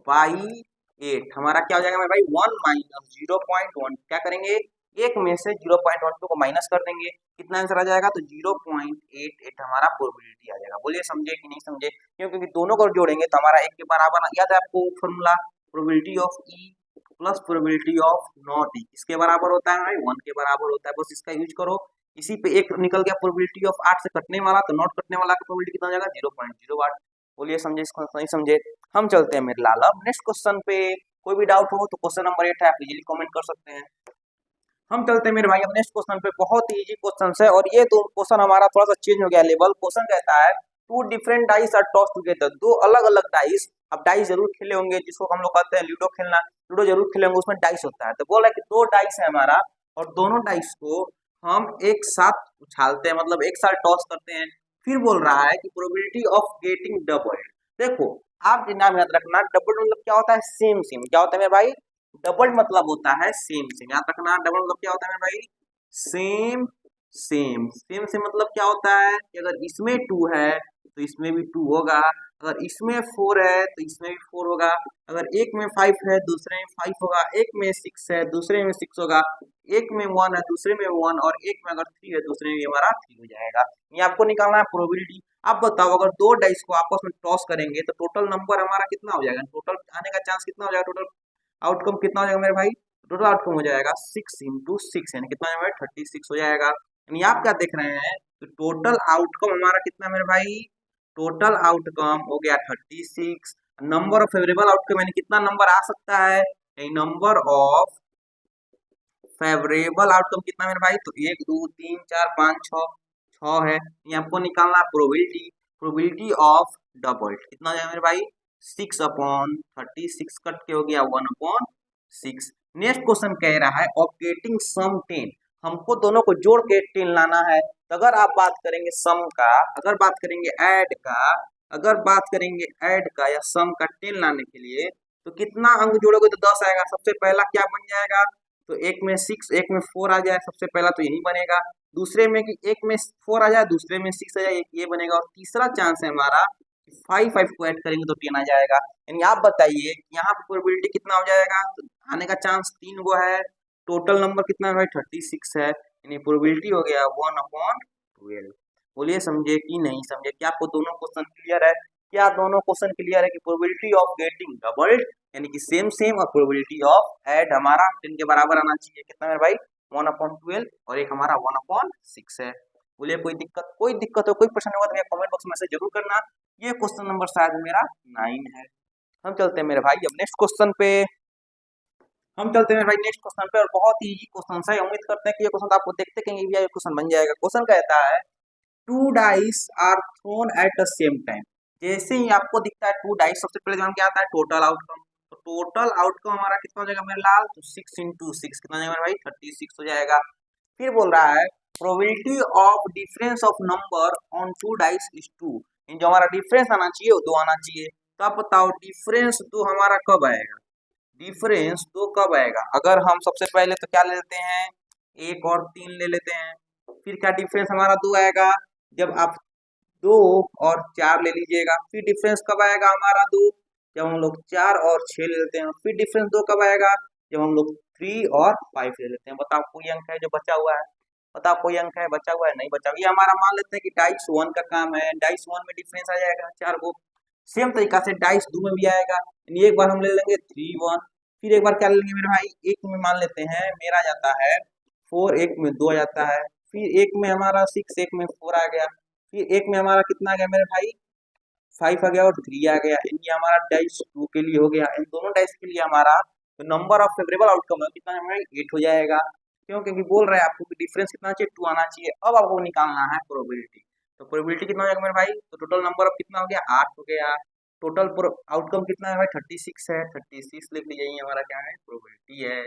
बाई 8 हमारा क्या हो जाएगा मेरे भाई, 1 - 0.1, क्या करेंगे, एक में से 0.12 को माइनस कर देंगे, कितना आंसर आ जाएगा, तो 0.88 हमारा प्रोबेबिलिटी आ जाएगा। बोलिए समझे कि नहीं समझे, क्योंकि दोनों को जोड़ेंगे तो हमारा एक के बराबर, याद है आपको formula, probability of E plus probability of not E किसके बराबर होता है भाई, 1 के बराबर होता है। बस इसका यूज करो, इसी पे एक निकल गया प्रोबेबिलिटी ऑफ 8 से कटने वाला, तो नॉट कटने वाला का प्रोबेबिलिटी कितना हो जाएगा, 0.08। बोलिए समझे, इसको नहीं समझे। हम चलते हैं मेरे लाल अब नेक्स्ट क्वेश्चन पे। कोई भी डाउट हो तो क्वेश्चन नंबर 8 है, आप इजीली कमेंट कर सकते हैं। हम चलते हैं मेरे भाई अब नेक्स्ट क्वेश्चन पे। बहुत ही इजी क्वेश्चन है, और ये दो क्वेश्चन हमारा थोड़ा सा चेंज हो गया लेवल। क्वेश्चन कहता है 2 different dice are toss together, दो अलग अलग डाइस, अब डाइस जरूर खेले होंगे, जिसको हम लोग कहते हैं लूडो खेलना, लूडो जरूर खेले होंगे, उसमें डाइस होता है। तो बोल रहा है कि 2 डाइस है हमारा, और दोनों डाइस को हम एक साथ उछालते हैं, मतलब एक साथ टॉस करते हैं। फिर बोल रहा है कि प्रोबेबिलिटी ऑफ गेटिंग डबल। देखो आप नाम याद रखना, डबल मतलब क्या होता है, सेम सेम, क्या होता है मेरे भाई, डबल मतलब होता है सेम सेम, याद रखना। डबल मतलब क्या होता है मेरे भाई, सेम सेम। सेम सेम मतलब क्या होता है कि अगर इसमें 2 है तो इसमें भी 2 होगा, अगर इसमें 4 है तो इसमें भी 4 होगा, अगर एक में 5 है दूसरे में 5 होगा, एक में 6 है दूसरे में 6 होगा, एक में 1 है दूसरे में 1, और एक में अगर 3 है दूसरे में हमारा 3 हो जाएगा। ये आपको निकालना है प्रोबेबिलिटी। आप बताओ अगर 2 डाइस को आपस में टॉस करेंगे तो टोटल नंबर हमारा कितना हो जाएगा, टोटल आने का चांस कितना हो जाएगा, टोटल आउटकम कितना हो जाएगा मेरे भाई, टोटल आउटकम हो जाएगा 6 × 6, यानी कितना है 36 हो जाएगा। यानी आप क्या देख रहे हैं, तो टोटल आउटकम हमारा कितना मेरे भाई, टोटल आउटकम हो गया 36। नंबर ऑफ फेवरेबल आउटकम यानी कितना नंबर आ सकता है, नंबर ऑफ फेवरेबल आउटकम कितना मेरे भाई, तो 1 2 3 4 5 6 है। ये आपको निकालना प्रोबेबिलिटी, प्रोबेबिलिटी ऑफ डबल कितना हो जाएगा मेरे भाई, 6/36 कट के हो गया 1/6। नेक्स्ट क्वेश्चन कह रहा है ऑफ गेटिंग सम 10, हमको दोनों को जोड़ के 10 लाना है। तो अगर आप बात करेंगे सम का, अगर बात करेंगे ऐड का, अगर बात करेंगे ऐड का या सम का 10 लाने के लिए, तो कितना अंक जोड़ोगे तो 10 आएगा। सबसे पहला क्या बन जाएगा, तो एक में 6, एक में 4 आ जाए, सबसे पहला तो यही बनेगा। दूसरे में कि एक में 4 आ जाए, दूसरे में 6 आ जाए, एक ये बनेगा। और तीसरा चांस है हमारा 5 को ऐड करेंगे तो 10 आ जाएगा। यानी आप बताइए यहाँ पे प्रोबेबिलिटी कितना हो जाएगा, तो आने का चांस 3 गो है। टोटल नंबर कितना है भाई 36 है, यानी प्रोबेबिलिटी हो गया 1/12। बोलिए समझे कि नहीं समझे, क्या आपको दोनों क्वेश्चन क्लियर है? क्या दोनों क्वेश्चन क्लियर है कि प्रोबेबिलिटी ऑफ गेटिंग डबल्ड यानी कि सेम सेम और प्रोबेबिलिटी ऑफ ऐड हमारा 10 के बराबर आना चाहिए। कितना है भाई 1/12 और एक हमारा 1/6 है। बोलिए कोई दिक्कत, कोई दिक्कत हो, कोई प्रश्न होगा तो मेरे कमेंट बॉक्स में मैसेज जरूर करना। ये क्वेश्चन नंबर शायद मेरा 9 है। हम चलते हैं मेरे भाई अब नेक्स्ट क्वेश्चन पे। हम चलते हैं भाई नेक्स्ट क्वेश्चन पे और बहुत ही इजी क्वेश्चन है। उम्मीद करते हैं कि ये क्वेश्चन आपको देखते कहीं भी ये क्वेश्चन बन जाएगा। क्वेश्चन कहता है 2 dice are thrown at the same time. जैसे ही आपको दिखता है 2 डाइस, सबसे पहले क्या आता है टोटल आउटकम। तो टोटल आउटकम हमारा कितना हो जाएगा मेरे लाल, तो 6 × 6 कितना हो जाएगा भाई 36 हो जाएगा। फिर बोल रहा है probability of difference of number on 2 dice is 2। जो हमारा डिफरेंस आना चाहिए वो 2 आना चाहिए। तो आप बताओ डिफरेंस 2 हमारा कब आएगा, डिफरेंस 2 कब आएगा? अगर हम सबसे पहले तो क्या ले लेते हैं 1 और 3 ले लेते हैं। फिर क्या डिफरेंस हमारा 2 आएगा, जब आप 2 और 4 ले लीजिएगा। फिर डिफरेंस कब आएगा हमारा 2, जब हम लोग 4 और 6 ले लेते हैं। फिर डिफरेंस 2 कब आएगा, जब हम लोग 3 और 5 ले लेते हैं। बताओ कोई अंक है जो बचा हुआ है, बताओ कोई अंक है बचा हुआ है, नहीं बचा। ये हमारा मान लेते हैं कि डाइस 1 का काम है। डाइस 1 में डिफरेंस आ जाएगा 4 को। सेम तरीका से डाइस 2 में भी आएगा। एक बार हम ले लेंगे 3 1, फिर एक बार क्या लेंगे मेरे भाई, एक में मान लेते हैं मेरा जाता है 4, एक में 2 आ जाता है। फिर एक में हमारा 6, एक में 4 आ गया। फिर एक में हमारा कितना आ गया मेरे भाई 5 आ गया और 3 आ गया। ये हमारा डाइस 2 के लिए हो गया। इन दोनों डाइस के लिए हमारा नंबर ऑफ फेवरेबल आउटकम है कितना है 8 हो जाएगा। क्यों, क्योंकि बोल रहे हैं आपको कि डिफरेंस कितना चाहिए 2 आना चाहिए। अब आपको निकालना है प्रोबेबिलिटी। तो प्रोबेबिलिटी कितना हो जाएगा मेरे भाई, तो टोटल नंबर ऑफ कितना हो गया 8 हो गया। टोटल आउटकम कितना है भाई 36 है। 36 लिख लीजिए, ये हमारा क्या है प्रोबेबिलिटी है।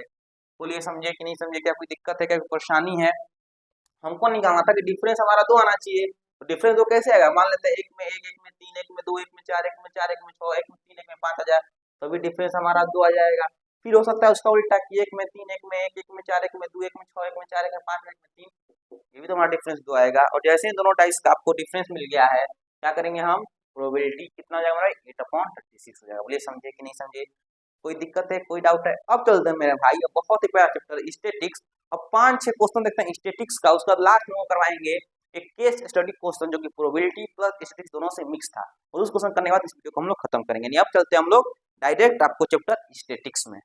बोलिए समझे कि नहीं समझे, क्या कोई दिक्कत है, क्या कोई परेशानी है? हमको निकालना था कि डिफरेंस हमारा 2 आना चाहिए। तो डिफरेंस 2 कैसे आएगा, मान लेते हैं 1 में 1, 1 में 3, 1 में 2, 1 में 4, 1 में 4, 1 में 6, 1 में 3, 1 में 5 आ जाए तो भी डिफरेंस हमारा 2 आ जाएगा। फिर हो सकता है उसका उल्टा कि 1 में 3, 1 में 1, 1 में 4, 1 में 2, 1 में 6, 1 में 4, 1 में 5, 1 में 3, ये भी तो हमारा डिफरेंस 2 आएगा। और जैसे ही दोनों डाइस का आपको डिफरेंस मिल गया है, क्या करेंगे हम, प्रोबेबिलिटी कितना हो जाएगा हमारा 8/36 हो जाएगा। बोलिए समझे कि नहीं समझे, कोई दिक्कत है, कोई डाउट है? अब चलते हैं मेरे भाई, अब बहुत ही प्यारा चैप्टर स्टैटिक्स। अब 5-6 क्वेश्चन देखते हैं स्टैटिक्स का, उसका लास्ट में वो करवाएंगे एक केस स्टडी क्वेश्चन जो कि प्रोबेबिलिटी प्लस स्टैटिस्टिक्स दोनों से मिक्स था, और उस क्वेश्चन करने के बाद इस वीडियो को हम लोग खत्म करेंगे। नहीं, अब चलते हैं हम लोग डायरेक्ट आपको चैप्टर स्टैटिक्स में।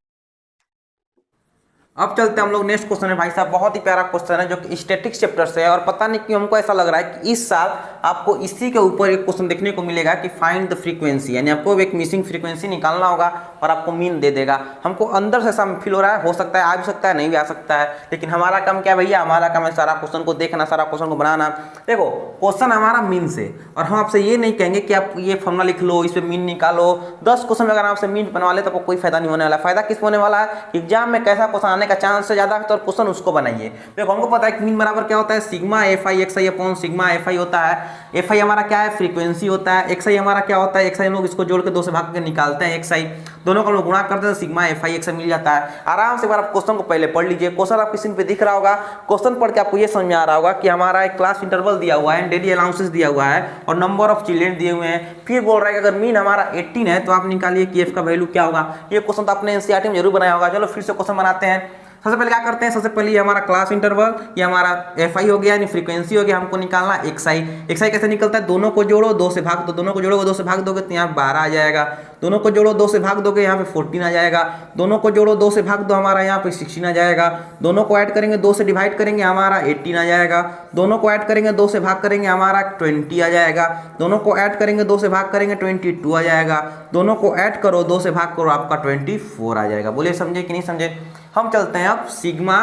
अब चलते हैं हम लोग नेक्स्ट क्वेश्चन है भाई साहब, बहुत ही प्यारा क्वेश्चन है जो कि स्टैटिक्स चैप्टर से है। और पता नहीं क्यों हमको ऐसा लग रहा है कि इस साल आपको इसी के ऊपर एक क्वेश्चन देखने को मिलेगा कि फाइंड द फ्रीक्वेंसी, यानी आपको एक मिसिंग फ्रीक्वेंसी निकालना होगा और आपको मीन दे देगा। हमको अंदर से ऐसा फील हो रहा है, हो सकता है आ भी सकता है, नहीं भी आ सकता है, लेकिन हमारा काम क्या भैया, हमारा काम है सारा क्वेश्चन को देखना, सारा क्वेश्चन को बनाना। देखो क्वेश्चन हमारा मीन से, और हम आपसे ये नहीं कहेंगे कि आप ये फॉर्मूला लिख लो, इस पर मीन निकालो। 10 क्वेश्चन अगर आपसे मीन बनवा ले तो आपको कोई फायदा नहीं होने वाला। फायदा किस होने वाला है, एग्जाम में कैसा क्वेश्चन आने का चांस है ज्यादा तो क्वेश्चन उसको बनाइए। देखो हमको पता है कि मीन बराबर क्या होता है, sigma F I x I upon sigma F I होता है। एफ आई हमारा क्या है, फ्रीक्वेंसी होता है। एक्स आई हमारा क्या होता है, एक्स आई हम लोग इसको जोड़ के 2 से भाग करके निकालते हैं एक्स आई, दोनों को हम लोग गुणा करते हैं, सिग्मा एफ आई एक्स आई मिल जाता है। आराम से एक बार आप क्वेश्चन को पहले पढ़ लीजिए। क्वेश्चन आपकी स्क्रीन पे दिख रहा होगा, क्वेश्चन पढ़ के आपको ये समझ में आ रहा होगा कि हमारा एक क्लास इंटरवल दिया हुआ है, डेली अलाउंसेस दिया हुआ है और नंबर ऑफ चिल्ड्रन दिए हुए हैं। फिर बोल रहा है कि अगर मीन हमारा 18 है तो आप निकालिए कि एफ का वैल्यू क्या होगा। ये क्वेश्चन तो आपने एनसीईआरटी में जरूर बनाया होगा। चलो फिर से क्वेश्चन बनाते हैं। सबसे पहले क्या करते हैं, सबसे पहले ये हमारा क्लास इंटरवल, ये हमारा एफ आई हो गया यानी फ्रीक्वेंसी हो गया, हमको निकालना एक्स आई। एक्स आई कैसे निकलता है, दोनों को जोड़ो 2 से भाग दो, दोनों को जोड़ोगे 2 से भाग दोगे तो यहाँ 12 आ जाएगा। दोनों को जोड़ो 2 से भाग दोगे यहाँ पे 14 आ जाएगा। दोनों को जोड़ो 2 से भाग दो हमारा यहाँ पे 16 आ जाएगा। दोनों को ऐड करेंगे 2 से डिवाइड करेंगे हमारा 18 आ जाएगा। दोनों को ऐड करेंगे 2 से भाग करेंगे हमारा 20 आ जाएगा। दोनों को ऐड करेंगे 2 से भाग करेंगे 22 आ जाएगा। दोनों को ऐड करो 2 से भाग करो आपका 24 आ जाएगा। बोलिए समझे कि नहीं समझे। हम चलते हैं अब सिग्मा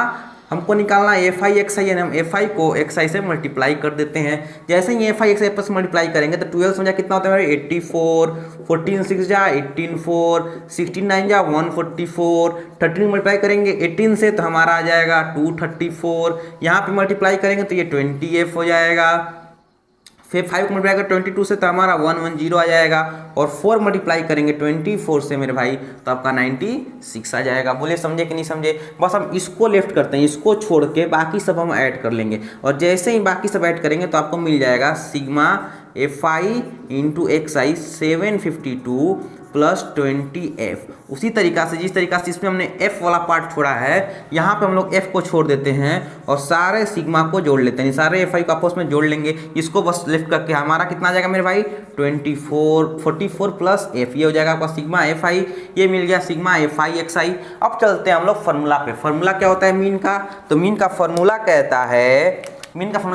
हमको निकालना है एफ आई एक्स आई, हम एफ आई को एक्स आई से मल्टीप्लाई कर देते हैं। जैसे ही एफ आई एक्स आई पर मल्टीप्लाई करेंगे तो 12 समझा कितना होता है 84, 14 6 जा 18 4, 16 9 जा 144, 13 मल्टीप्लाई करेंगे 18 से तो हमारा आ जाएगा 234, यहाँ पे मल्टीप्लाई करेंगे तो ये 20f हो जाएगा। फिर 5 को मल्टीप्लाई कर 22 से तो हमारा 110 आ जाएगा, और 4 मल्टीप्लाई करेंगे 24 से मेरे भाई तो आपका 96 आ जाएगा। बोले समझे कि नहीं समझे? बस हम इसको लेफ्ट करते हैं, इसको छोड़ के बाकी सब हम ऐड कर लेंगे, और जैसे ही बाकी सब ऐड करेंगे तो आपको मिल जाएगा sigma F I into x I 752 plus 20f। उसी तरीका से जिस तरीका से इसमें हमने f वाला पार्ट छोड़ा है, यहाँ पे हम लोग f को छोड़ देते हैं और सारे सिग्मा को जोड़ लेते हैं, सारे एफ आई को आपस में जोड़ लेंगे। इसको बस लेफ्ट करके हमारा कितना आ जाएगा मेरे भाई 44 प्लस f, ये हो जाएगा आपका सिग्मा एफ आई, ये मिल गया सिग्मा एफ आई एक्स आई। अब चलते हैं हम लोग फार्मूला पे। फार्मूला क्या होता है मीन का? तो मीन का फार्मूला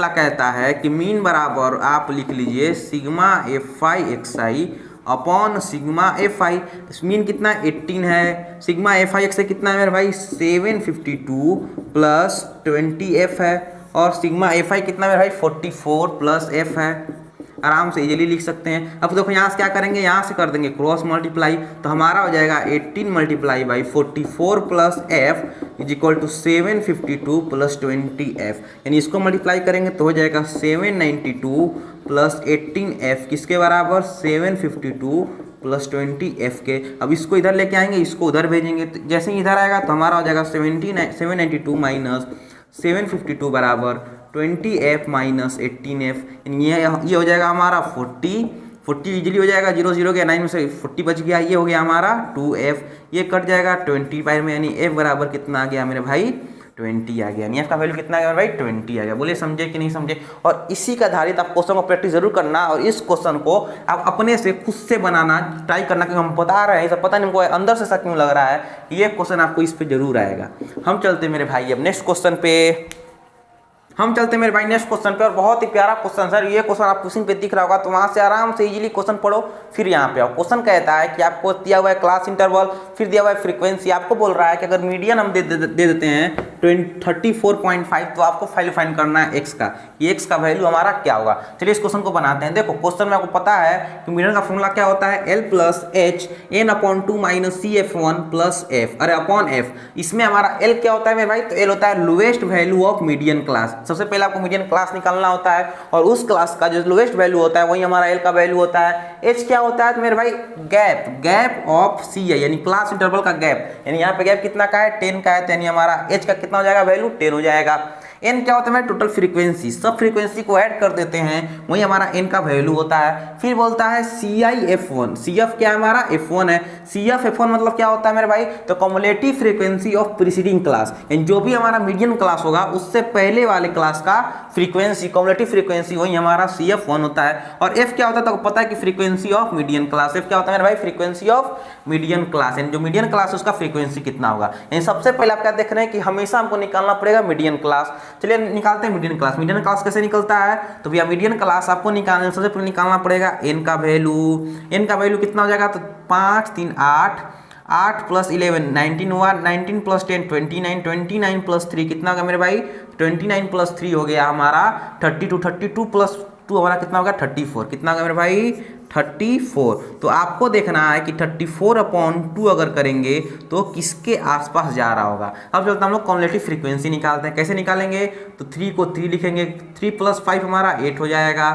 कहता है कि मीन बराबर आप लिख लीजिए sigma F I x I upon sigma F I. Mean कितना 18 है, सिग्मा एफ आई एक्स आई कितना है मेरे भाई 752 प्लस 20f है, और सिग्मा एफ आई कितना मेरे भाई 44 प्लस f है। आराम से इजीली लिख सकते हैं। अब देखो यहाँ से क्या करेंगे, यहाँ से कर देंगे क्रॉस मल्टीप्लाई, तो हमारा हो जाएगा 18 multiply by 44 plus f is equal to 752 plus 20f, यानी इसको मल्टीप्लाई करेंगे तो हो जाएगा 792 प्लस 18f किसके बराबर 752 प्लस 20f के। अब इसको इधर लेके आएंगे, इसको उधर भेजेंगे, तो जैसे ही इधर आएगा तो हमारा हो जाएगा 792 माइनस 752 बराबर 20f माइनस 18f, ये हो जाएगा हमारा 40 इजीली हो जाएगा, 0 0 गया 9 में से 40 बच गया, ये हो गया हमारा 2f, ये कट जाएगा 20 बाहर में, यानी f बराबर कितना आ गया मेरे भाई 20 आ गया। यानी f का वैल्यू कितना आ गया भाई 20 आ गया। बोले समझे कि नहीं समझे? और इसी का आधारित आप क्वेश्चन को प्रैक्टिस जरूर करना, और इस क्वेश्चन को आप अपने से खुद से बनाना ट्राई करना, क्योंकि हम बता रहे हैं सब पता नहीं हमको अंदर से शक क्यों लग रहा है, ये क्वेश्चन आपको इस पे जरूर आएगा। हम चलते मेरे भाई अब नेक्स्ट क्वेश्चन पे, नेक्स्ट क्वेश्चन पे, और बहुत ही प्यारा क्वेश्चन सर। ये क्वेश्चन आपको स्क्रीन पे दिख रहा होगा, तो वहां से आराम से इजीली क्वेश्चन पढ़ो, फिर यहाँ पे आओ। क्वेश्चन कहता है कि आपको दिया हुआ है क्लास इंटरवल, फिर दिया हुआ है फ्रीक्वेंसी, आपको बोल रहा है कि अगर मीडियन हम दे देते हैं 34.5, तो आपको फाइंड करना है x का, ये x का वैल्यू हमारा क्या होगा। चलिए इस क्वेश्चन को बनाते हैं। देखो क्वेश्चन में आपको पता है कि मीडियन का फॉर्मूला क्या होता है, l plus H n upon 2 minus C F 1 plus F, अरे अपॉन एफ। इसमें हमारा l क्या होता है मेरे भाई, तो l होता है lowest value of median class. सबसे पहले आपको मीडियन क्लास निकालना होता है, और उस क्लास का जो लोएस्ट वैल्यू होता है वही हमारा l का वैल्यू होता है। h क्या होता है तो मेरे भाई गैप ऑफ सी है, यानी क्लास इंटरवल का गैप, यानी यहाँ पे गैप कितना का है 10 का है, तो यानी हमारा h का कितना हो जाएगा वैल्यू 10 हो जाएगा। n क्या होता है टोटल फ्रीक्वेंसी, सब फ्रीक्वेंसी को ऐड कर देते हैं, वही हमारा n का वैल्यू होता है। फिर बोलता है CIF1, CF क्या है हमारा F1 है, CF मतलब क्या होता है मेरे भाई, तो cumulative frequency of preceding class, यानी जो भी हमारा मीडियन क्लास होगा उससे पहले वाले क्लास का फ्रीक्वेंसी, कम्युलेटिव फ्रीक्वेंसी, वही हमारा CF1 होता है। और f क्या होता है तो पता है कि frequency of median class, f क्या होता है मेरे भाई फ्रीक्वेंसी ऑफ मीडियन क्लास, यानी जो मीडियन क्लास है उसका फ्रीक्वेंसी कितना होगा। यानी सबसे पहले आप क्या देख रहे हैं कि हमेशा हमको निकालना पड़ेगा मीडियन क्लास। चलिए निकालते हैं मीडियन क्लास। मीडियन क्लास कैसे निकलता है, तो भैया मीडियन क्लास आपको निकालने सबसे पहले निकालना पड़ेगा n का वैल्यू कितना हो जाएगा, तो 5 3 8 प्लस 11 19 हुआ, 19 प्लस 10 29 प्लस 3 कितना होगा मेरे भाई 29 प्लस 3 हो गया हमारा 32 प्लस 2 हमारा कितना होगा 34, कितना होगा मेरे भाई 34। तो आपको देखना है कि 34/2 अगर करेंगे तो किसके आसपास जा रहा होगा। अब चलते हम लोग कम्युलेटिव फ्रीक्वेंसी निकालते हैं। कैसे निकालेंगे, तो 3 को 3 लिखेंगे, 3 प्लस 5 हमारा 8 हो जाएगा,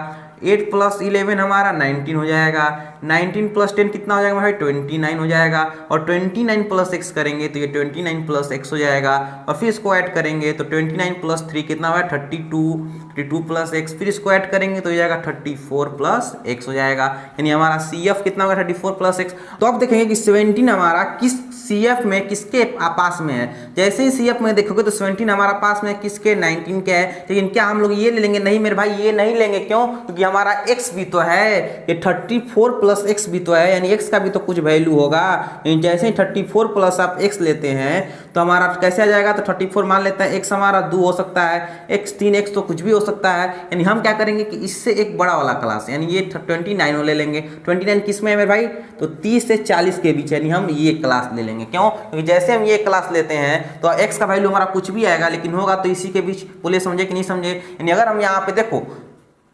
8 प्लस 11 हमारा 19 हो जाएगा, 19 प्लस 10 कितना हो जाएगा भाई 29 हो जाएगा, और 29 प्लस x करेंगे तो ये 29 प्लस x हो जाएगा, और फिर इसको ऐड करेंगे तो 29 प्लस 3 कितना हुआ 32 प्लस x, फिर इसको ऐड करेंगे तो हो जाएगा 34 प्लस x हो जाएगा, यानी हमारा CF कितना होगा 34 प्लस x। तो अब देखेंगे कि 17 हमारा किस CF में किसके पास में है। जैसे ही CF में देखोगे तो 17 हमारा पास में किसके 19 के है, लेकिन क्या हम लोग ये ले लेंगे, नहीं मेरे भाई ये नहीं लेंगे, क्यों, क्योंकि हमारा x भी तो है, ये 34 प्लस एक्स भी तो है, यानी एक्स का भी तो कुछ वैल्यू होगा। यानी जैसे ही 34 प्लस आप एक्स लेते हैं तो हमारा कैसे आ जाएगा, तो 34 मान लेते हैं, एक्स हमारा 2 हो सकता है, एक्स 3 एक्स तो कुछ भी हो सकता है। यानी हम क्या करेंगे कि इससे एक बड़ा वाला क्लास, यानी ये 29 ले लेंगे। 29 किस में है मेरे भाई, तो 30 से 40 के बीच, यानी हम ये क्लास ले लेंगे। क्यों, क्योंकि जैसे हम ये क्लास लेते हैं तो एक्स का वैल्यू हमारा कुछ भी आएगा, लेकिन होगा तो इसी के बीच। बोले समझे कि नहीं समझे। यानी अगर हम यहाँ पे देखो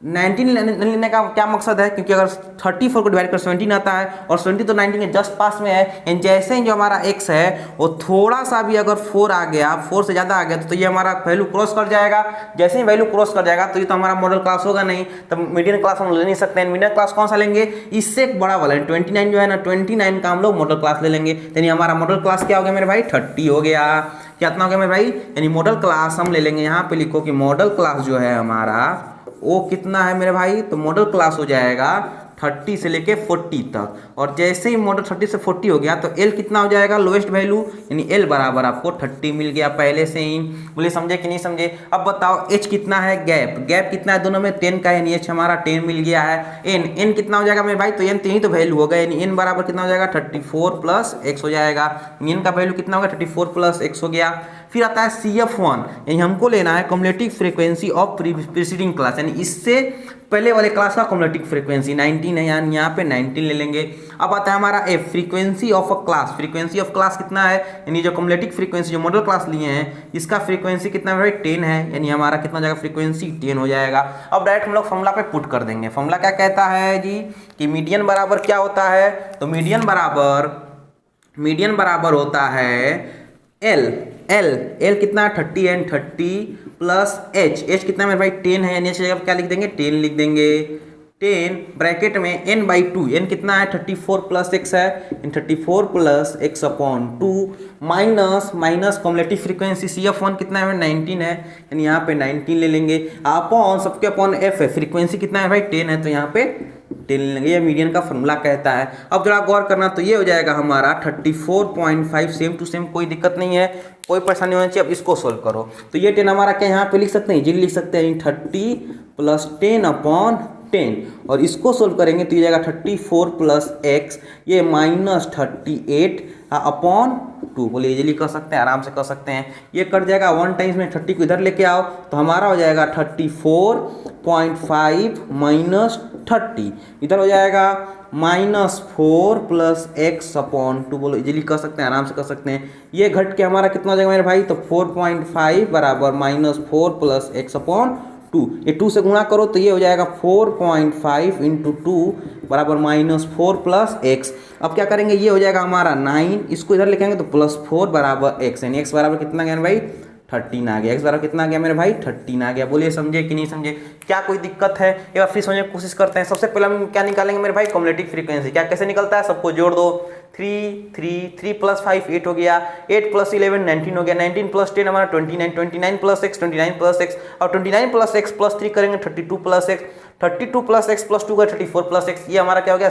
19 लेने का क्या मकसद है, क्योंकि अगर 34 को डिवाइड कर 17 आता है और 20 तो 19 के जस्ट पास में है। यानी जैसे ही जो हमारा x है वो थोड़ा सा भी अगर 4 आ गया, 4 से ज़्यादा आ गया तो ये हमारा वैल्यू क्रॉस कर जाएगा। जैसे ही वैल्यू क्रॉस कर जाएगा तो ये तो हमारा मॉडल क्लास होगा नहीं, तब मीडियन क्लास हम ले नहीं सकते हैं। मीडियन क्लास कौन सा लेंगे, इससे एक बड़ा वाला 29 जो है ना, 29 का हम लोग मॉडल क्लास ले लेंगे। यानी हमारा मॉडल क्लास क्या हो गया मेरे भाई, 30 हो गया। कितना हो गया मेरे भाई, यानी मॉडल क्लास हम ले लेंगे। यहाँ पे लिखो कि मॉडल क्लास जो है हमारा वो कितना है मेरे भाई, तो मॉडल क्लास हो जाएगा 30 से लेके 40 तक। और जैसे ही मॉडल 30 से 40 हो गया तो L कितना हो जाएगा, लोएस्ट वैल्यू, यानी L बराबर आपको 30 मिल गया पहले से ही। बोले समझे कि नहीं समझे। अब बताओ H कितना है, गैप कितना है दोनों में, 10 का है, यानी H हमारा 10 मिल गया है। N कितना हो जाएगा मेरे भाई, तो N यही तो वैल्यू होगा, यानी N बराबर कितना हो जाएगा 34 प्लस x हो जाएगा। N का वैल्यू कितना होगा, 34 प्लस x हो गया। फिर आता है CF1, यानी हमको लेना है cumulative frequency of preceding class, यानी इससे पहले वाले क्लास का कम्युलेटिव फ्रीक्वेंसी 19 है, यानी यहाँ पे 19 ले लेंगे। अब आता है हमारा F, frequency of a class. Frequency of class कितना है, यानी जो कम्युलेटिव फ्रीक्वेंसी जो मॉडल क्लास लिए हैं इसका फ्रीक्वेंसी कितना है भाई, 10 है, यानी हमारा कितना हो जाएगा, फ्रीक्वेंसी 10 हो जाएगा। अब डायरेक्ट हम लोग फॉर्मूला पे पुट कर देंगे। फॉर्मूला क्या कहता है जी, कि मीडियन बराबर क्या होता है, तो मीडियन बराबर होता है L कितना है, 30 है, 30 प्लस H कितना है मेरे भाई, 10 है, यानी H जगह क्या लिख देंगे, 10 लिख देंगे। 10 ब्रैकेट में n/2, n कितना है, 34 प्लस x है, 34 plus x upon 2 minus cumulative frequency CF1 कितना है, 19 है, यानी यहाँ पे 19 ले लेंगे। अपॉन सबके अपॉन f है, फ्रीक्वेंसी कितना है भाई, 10 है, तो यहाँ पे 10 ले लेंगे। ये मीडियन का फॉर्मूला कहता है। अब जरा गौर करना, तो ये हो जाएगा हमारा 34.5, सेम टू सेम, कोई दिक्कत नहीं है, कोई परेशानी होनी चाहिए। अब इसको सोल्व करो तो ये 10 हमारा क्या यहाँ पे लिख सकते हैं, जी लिख सकते हैं, 30 प्लस 10 अपॉन 10, और इसको सोल्व करेंगे तो ये जाएगा 34 प्लस x, ये माइनस 38 अपॉन 2। बोलिए इजीली कर सकते हैं, आराम से कर सकते हैं। ये कट जाएगा 1 टाइम्स में, 30 को इधर लेके आओ तो हमारा हो जाएगा 34.5 माइनस 30, इधर हो जाएगा -4 प्लस x अपॉन 2। बोलो इजीली कर सकते हैं, आराम से कर सकते हैं। ये घट के हमारा कितना हो जाएगा मेरे भाई, तो 4.5 बराबर -4 प्लस x अपॉन 2। ये 2 से गुणा करो तो ये हो जाएगा 4.5 इंटू 2 बराबर -4 प्लस x। अब क्या करेंगे, ये हो जाएगा हमारा 9, इसको इधर लिखेंगे तो +4 बराबर x, यानी x बराबर कितना गया भाई, 13 आ गया। x बराबर कितना आ गया मेरे भाई, 13 आ गया। बोलिए समझे कि नहीं समझे, क्या कोई दिक्कत है। एक बार फिर समझने की कोशिश करते हैं। सबसे पहले हम क्या निकालेंगे मेरे भाई, कम्युलेटिव फ्रीक्वेंसी। क्या कैसे निकलता है, सबको जोड़ दो, 3 प्लस 5 8 हो गया, 8 प्लस 11 19 हो गया, 19 प्लस 10 हमारा 29, 29 प्लस x, 29 प्लस x, और 29 प्लस x प्लस 3 करेंगे 32 plus x, 32 plus x plus 2 का 34 प्लस x। ये हमारा क्या हो गया,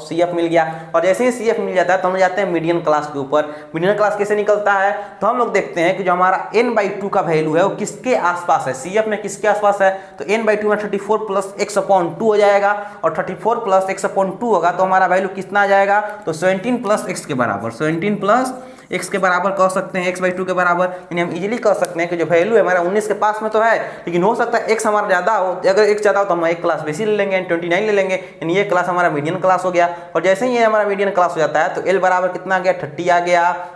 CF मिल गया। और जैसे ही CF मिल जाता है तो हम जाते हैं मीडियन क्लास के ऊपर। मीडियन क्लास कैसे निकलता है, तो हम लोग देखते हैं कि जो हमारा n/2 का वैल्यू है वो किसके आसपास है, CF में किसके आसपास है, तो n/2 में 34 प्लस x अपॉन 2 हो जाएगा, और 34 प्लस x अपॉन 2 होगा तो हमारा वैल्यू कितना आ जाएगा, तो 17 प्लस x के बराबर, 17 प्लस x के बराबर कह सकते हैं, x/2 के बराबर। यानी हम इजीली कह सकते हैं कि जो वैल्यू है हमारा 19 के पास में तो है, लेकिन हो सकता है x हमारा ज़्यादा हो। अगर x ज़्यादा हो तो हम एक क्लास बेसी ले लेंगे, 29 ले लेंगे, यानी ये क्लास हमारा मीडियन क्लास हो गया। और जैसे ही ये हमारा मीडियन क्लास हो जाता है तो L बराबर कितना आ गया, 30 आ गया।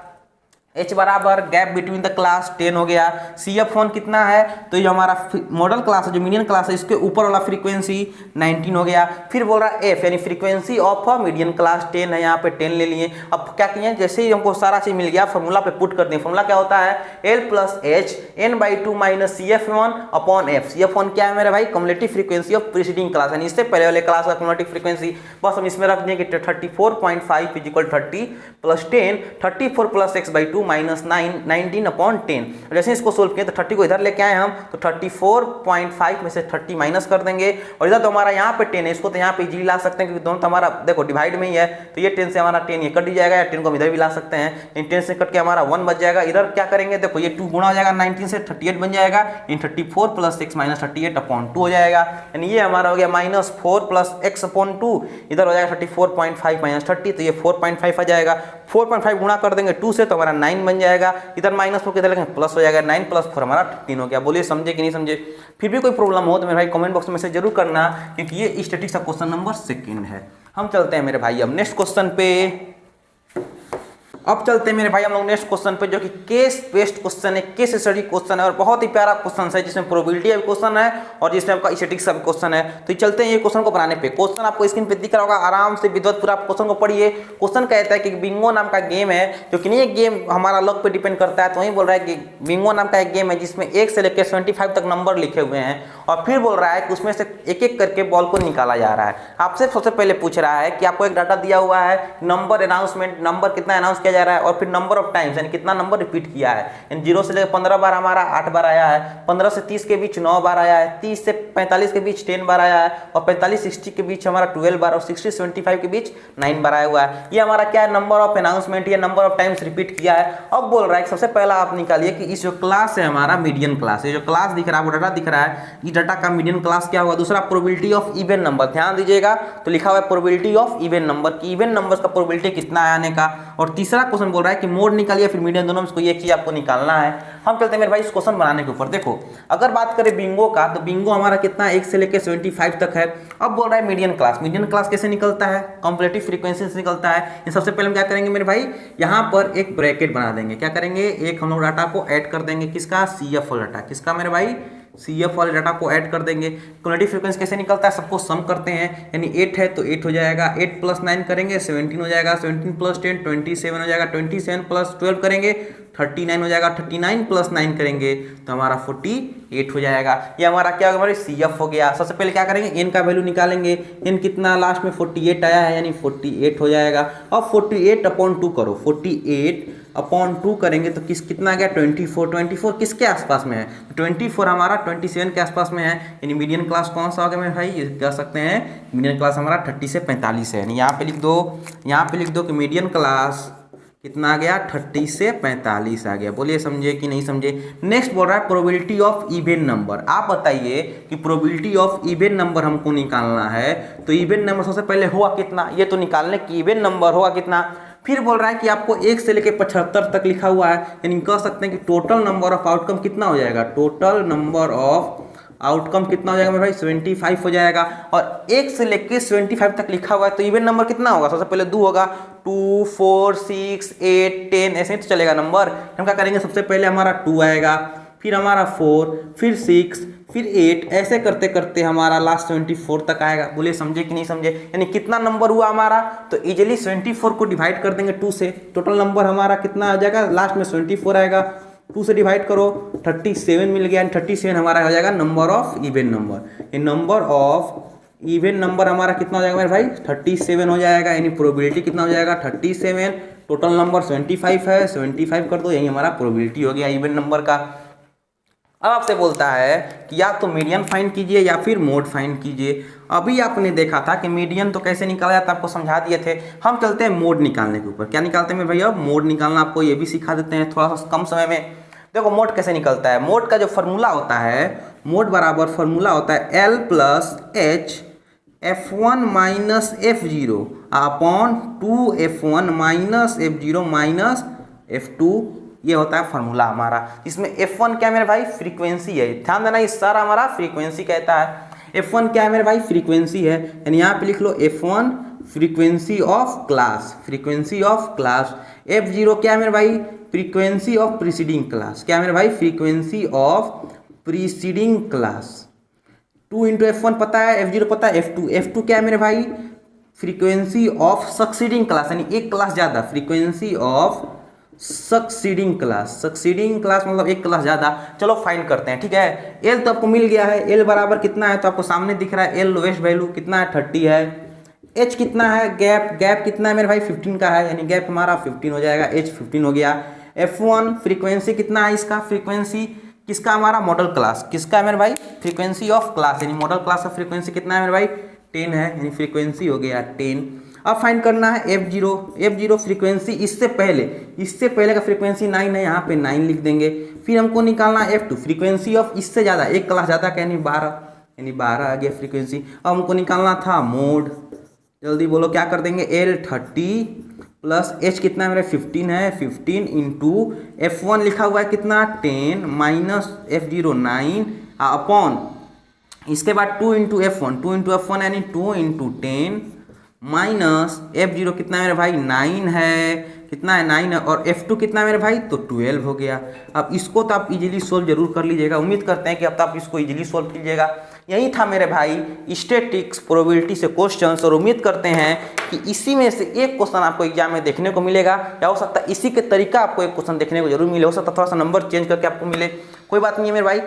H बराबर गैप बिटवीन द क्लास 10 हो गया। CF1 कितना है, तो ये हमारा मॉडल क्लास है, जो मीडियन क्लास है, इसके ऊपर वाला फ्रीक्वेंसी 19 हो गया। फिर बोल रहा है F, यानी फ्रीक्वेंसी ऑफ मीडियन क्लास 10 है, यहाँ पे 10 ले लिए। अब क्या किए, जैसे ही हमको सारा चीज मिल गया फॉर्मूला पे पुट कर दें। फॉर्मूला क्या होता है, L plus H n/2 minus CF1 upon F। CF1 क्या है मेरे भाई, cumulative frequency of preceding class, यानी इससे पहले वाले क्लास का कम्युलेटिव फ्रीक्वेंसी। बस हम इसमें रख देंगे कि 34.5 = 30 plus 10, 34 plus x/2 to minus 19/10। जैसे इसको सोल्व किए तो 30 को इधर लेके आए हम तो 34.5 में से 30 माइनस कर देंगे, और इधर तो हमारा यहाँ पे 10 है, इसको तो यहाँ पे इजीली ला सकते हैं क्योंकि दोनों तो हमारा देखो डिवाइड में ही है, तो ये 10 से हमारा 10 ये कट ही जाएगा, या 10 को हम इधर भी ला सकते हैं, इन 10 से कट के हमारा 1 बच जाएगा। इधर क्या करेंगे देखो ये 2 गुणा हो जाएगा 19 से 38 बन जाएगा, इन 34 + x - 38/2 हो जाएगा, यानी ये हमारा हो गया -4 + x/2, इधर हो जाएगा 34.5 - 30, तो ये 4.5 आ जाएगा। 4.5 गुणा कर देंगे 2 से तो हमारा 9 बन जाएगा, इधर -4 किधर लगेंगे प्लस हो जाएगा, 9 + 4 हमारा 15 हो गया। बोलिए समझे कि नहीं समझे? फिर भी कोई प्रॉब्लम हो तो मेरे भाई कमेंट बॉक्स में मैसेज जरूर करना, क्योंकि ये स्टैटिस्टिक्स का क्वेश्चन नंबर 2 है। हम चलते हैं मेरे भाई अब नेक्स्ट क्वेश्चन पे। अब चलते हैं मेरे भाई हम लोग नेक्स्ट क्वेश्चन पे, जो कि केस बेस्ड क्वेश्चन है, केस स्टडी क्वेश्चन है, और बहुत ही प्यारा क्वेश्चन है जिसमें प्रोबेबिलिटी का भी क्वेश्चन है और जिसमें आपका स्टैटिस्टिक्स का भी क्वेश्चन है। तो चलते हैं ये क्वेश्चन को बनाने पे। क्वेश्चन आपको स्क्रीन पे दिख रहा होगा, आराम से विद्वत पूरा क्वेश्चन को पढ़िए। क्वेश्चन कहता है कि बिंगो नाम का गेम है, जो कि नहीं एक गेम हमारा लक पे डिपेंड करता है, तो वही बोल रहा है कि बिंगो नाम का एक गेम है जिसमें 1 से लेकर 75 तक नंबर लिखे हुए हैं, और फिर बोल रहा है कि उसमें से एक एक करके बॉल को निकाला जा रहा है। आपसे सबसे पहले पूछ रहा है कि आपको एक डाटा दिया हुआ है, नंबर अनाउंसमेंट, नंबर कितना अनाउंस किया जा रहा है, और फिर नंबर ऑफ टाइम्स यानी कितना नंबर रिपीट किया है, यानी 0 से लेकर 15 बार हमारा 8 बार आया है, 15 से 30 के बीच 9 बार आया है, 30 से 45 के बीच 10 बार आया है, और 45-60 के बीच हमारा 12 बार, और 60-75 के बीच 9 बार आया हुआ है। ये हमारा क्या है, नंबर ऑफ अनाउंसमेंट, ये नंबर ऑफ टाइम्स रिपीट किया है। अब बोल रहा है कि सबसे पहला आप निकालिए कि इस जो क्लास है हमारा मीडियन क्लास, ये जो क्लास दिख रहा है वो डाटा दिख रहा है, इस डाटा का मीडियन क्लास क्या होगा। दूसरा प्रोबेबिलिटी ऑफ इवन नंबर, ध्यान दीजिएगा तो लिखा हुआ है प्रोबेबिलिटी ऑफ इवन नंबर की, इवन नंबर्स का प्रोबेबिलिटी कितना है आने का। और तीसरा क्वेश्चन बोल रहा है कि मोड निकालिए फिर मीडियन, दोनों में कोई एक चीज आपको निकालना है। हम चलते हैं मेरे भाई इस क्वेश्चन बनाने के ऊपर। देखो अगर बात करें बिंगो का, तो बिंगो हमारा कितना 1 से लेकर 75 तक है। अब बोल रहा है मीडियन क्लास, मीडियन क्लास कैसे निकलता है, कॉम्पलेटिव फ्रीक्वेंसी से निकलता है। सबसे पहले हम क्या करेंगे मेरे भाई, यहाँ पर एक ब्रैकेट बना देंगे, क्या करेंगे, एक हम लोग डाटा को ऐड कर देंगे, किसका, CF वाला डाटा, किसका मेरे भाई, CF वाले डाटा को ऐड कर देंगे। क्युमुलेटिव फ्रीक्वेंसी कैसे निकलता है, सबको सम करते हैं, यानी 8 है तो 8 हो जाएगा, 8 + 9 करेंगे 17 हो जाएगा, 17 + 10 27 हो जाएगा, 27 + 12 करेंगे 39 हो जाएगा, 39 + 9 करेंगे तो हमारा 48 हो जाएगा। ये हमारा क्या होगा, हमारे CF हो गया। सबसे पहले क्या करेंगे, n का वैल्यू निकालेंगे, n कितना लास्ट में 48 आया है, यानी 48 हो जाएगा। अब 48/2 करो, 48/2 करेंगे तो कितना आ गया, 24 किसके आसपास में है, 24 हमारा 27 के आसपास में है, यानी मीडियन क्लास कौन सा हो गया मेरे भाई, ये कह सकते हैं मीडियन क्लास हमारा 30 से 45 है। यानी यहाँ पे लिख दो कि मीडियन क्लास कितना आ गया, 30 से 45 आ गया। बोलिए समझे कि नहीं समझे। नेक्स्ट बोल रहा है प्रोबेबिलिटी ऑफ इवन नंबर। आप बताइए कि प्रोबेबिलिटी ऑफ इवन नंबर हमको निकालना है, तो इवन नंबर सबसे पहले हुआ कितना, ये तो निकालने की इवन नंबर हुआ कितना। फिर बोल रहा है कि आपको 1 से लेकर 75 तक लिखा हुआ है, यानी कह सकते हैं कि टोटल नंबर ऑफ आउटकम कितना हो जाएगा, टोटल नंबर ऑफ आउटकम कितना हो जाएगा मेरे भाई, 75 हो जाएगा। और 1 से लेके 75 तक लिखा हुआ है, तो इवन नंबर कितना होगा, सबसे पहले 2 होगा, 2 4 6 8 10 ऐसे ही तो चलेगा नंबर। हम क्या करेंगे, सबसे पहले हमारा 2 आएगा, फिर हमारा 4, फिर 6, फिर 8, ऐसे करते करते हमारा लास्ट 74 तक आएगा। बोलिए समझे कि नहीं समझे। यानी कितना नंबर हुआ हमारा, तो इजीली 74 को डिवाइड कर देंगे 2 से, टोटल नंबर हमारा कितना आ जाएगा, लास्ट में 74 आएगा, 2 से डिवाइड करो 37 मिल गया, 37 हमारा हो जाएगा नंबर ऑफ इवन नंबर। ये नंबर ऑफ इवन नंबर हमारा कितना हो जाएगा मेरे भाई, 37 हो जाएगा, यानी प्रोबेबिलिटी कितना हो जाएगा, 37, टोटल नंबर 75 है, 75 कर दो, यही हमारा प्रोबेबिलिटी हो गया इवन नंबर का। अब आपसे बोलता है कि या तो मीडियन फाइंड कीजिए या फिर मोड फाइंड कीजिए। अभी आपने देखा था कि मीडियन तो कैसे निकाला जाता है, आपको समझा दिए थे। हम चलते हैं मोड निकालने के ऊपर। क्या निकालते हैं भैया, मोड निकालना आपको ये भी सिखा देते हैं थोड़ा सा कम समय में। देखो मोड कैसे निकलता है, मोड का जो फॉर्मूला होता है, मोड बराबर फॉर्मूला होता है L + H F1 - F0 upon 2F1 - F0 - F2, ये होता है फॉर्मूला हमारा। इसमें F1 क्या है मेरे भाई, फ्रीक्वेंसी है, ध्यान देना, इस सारा हमारा फ्रीक्वेंसी कहता है। F1 क्या है मेरे भाई, फ्रीक्वेंसी है, यानी यहाँ पे लिख लो F1 frequency of class, frequency of class. F0 क्या है मेरे भाई, फ्रीक्वेंसी ऑफ प्रीसीडिंग क्लास, क्या है मेरे भाई, frequency of preceding class. 2 × F1 पता है, F0 पता है, F2 क्या है मेरे भाई, फ्रीक्वेंसी ऑफ सक्सीडिंग क्लास, यानी एक क्लास ज़्यादा, फ्रीक्वेंसी ऑफ सक्सीडिंग क्लास मतलब एक क्लास ज़्यादा। चलो फाइंड करते हैं, ठीक है। L तो आपको मिल गया है, L बराबर कितना है, तो आपको सामने दिख रहा है, L लोएस्ट वैल्यू कितना है, 30 है। H कितना है, गैप कितना है मेरे भाई, 15 का है, यानी गैप हमारा 15 हो जाएगा, H 15 हो गया। F1 फ्रीक्वेंसी कितना है इसका, फ्रीक्वेंसी किसका हमारा मॉडल क्लास, किसका है मेरे भाई, फ्रीक्वेंसी ऑफ क्लास यानी मॉडल क्लास का फ्रीक्वेंसी कितना है मेरे भाई 10 है, यानी फ्रीक्वेंसी हो गया 10। अब फाइंड करना है F0 फ्रीक्वेंसी इससे पहले का फ्रीक्वेंसी 9 है, यहाँ पे 9 लिख देंगे। फिर हमको निकालना है F2 फ्रीक्वेंसी ऑफ इससे ज़्यादा, एक क्लास ज़्यादा का यानी 12 आ गया फ्रीक्वेंसी। अब हमको निकालना था मोड, जल्दी बोलो क्या कर देंगे, L30 प्लस H कितना है मेरा 15 है, 15 इंटू F1 लिखा हुआ है कितना 10 माइनस F0 9 अपॉन इसके बाद 2 इंटू F1 यानी 2 इंटू 10 माइनस F0 कितना है मेरे भाई 9 है, कितना है 9 है, और F2 कितना है मेरे भाई तो 12 हो गया। अब इसको तो आप इजीली सोल्व जरूर कर लीजिएगा, उम्मीद करते हैं कि अब तो आप इसको इजीली सोल्व कीजिएगा। यही था मेरे भाई स्टैटिस्टिक्स प्रोबेबिलिटी से क्वेश्चंस, और उम्मीद करते हैं कि इसी में से एक क्वेश्चन आपको एग्जाम में देखने को मिलेगा, या हो सकता है इसी के तरीका आपको एक क्वेश्चन देखने को जरूर मिले, हो सकता है थोड़ा सा नंबर चेंज करके आपको मिले, कोई बात नहीं है मेरे भाई।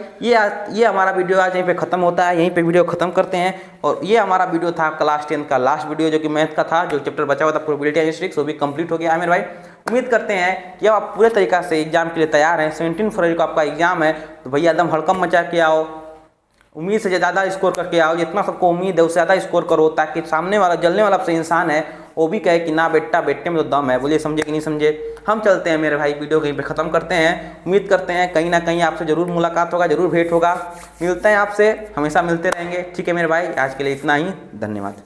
ये हमारा वीडियो आज यहीं पे खत्म होता है, यहीं पे वीडियो खत्म करते हैं। और ये हमारा वीडियो था क्लास 10 का लास्ट वीडियो, जो कि मैथ का था, जो चैप्टर बचा हुआ था प्रोबेबिलिटी एंड स्टैटिस्टिक्स, वो भी कंप्लीट हो गया है मेरे भाई। उम्मीद करते हैं कि अब आप पूरे तरीका से एग्जाम के लिए तैयार हैं। 17 फरवरी को आपका एग्जाम है, तो भैया एकदम हड़कम मचा के आओ, उम्मीद से ज़्यादा स्कोर करके आओ, जितना सबको उम्मीद है उससे ज़्यादा स्कोर करो, ताकि सामने वाला जलने वाला आपसे इंसान है वो भी कहे कि ना बेटा बेटे में तो दम है। बोलिए समझे कि नहीं समझे। हम चलते हैं मेरे भाई, वीडियो कहीं पे ख़त्म करते हैं। उम्मीद करते हैं कहीं ना कहीं आपसे ज़रूर मुलाकात होगा, ज़रूर भेंट होगा। मिलते हैं आपसे, हमेशा मिलते रहेंगे। ठीक है मेरे भाई, आज के लिए इतना ही, धन्यवाद।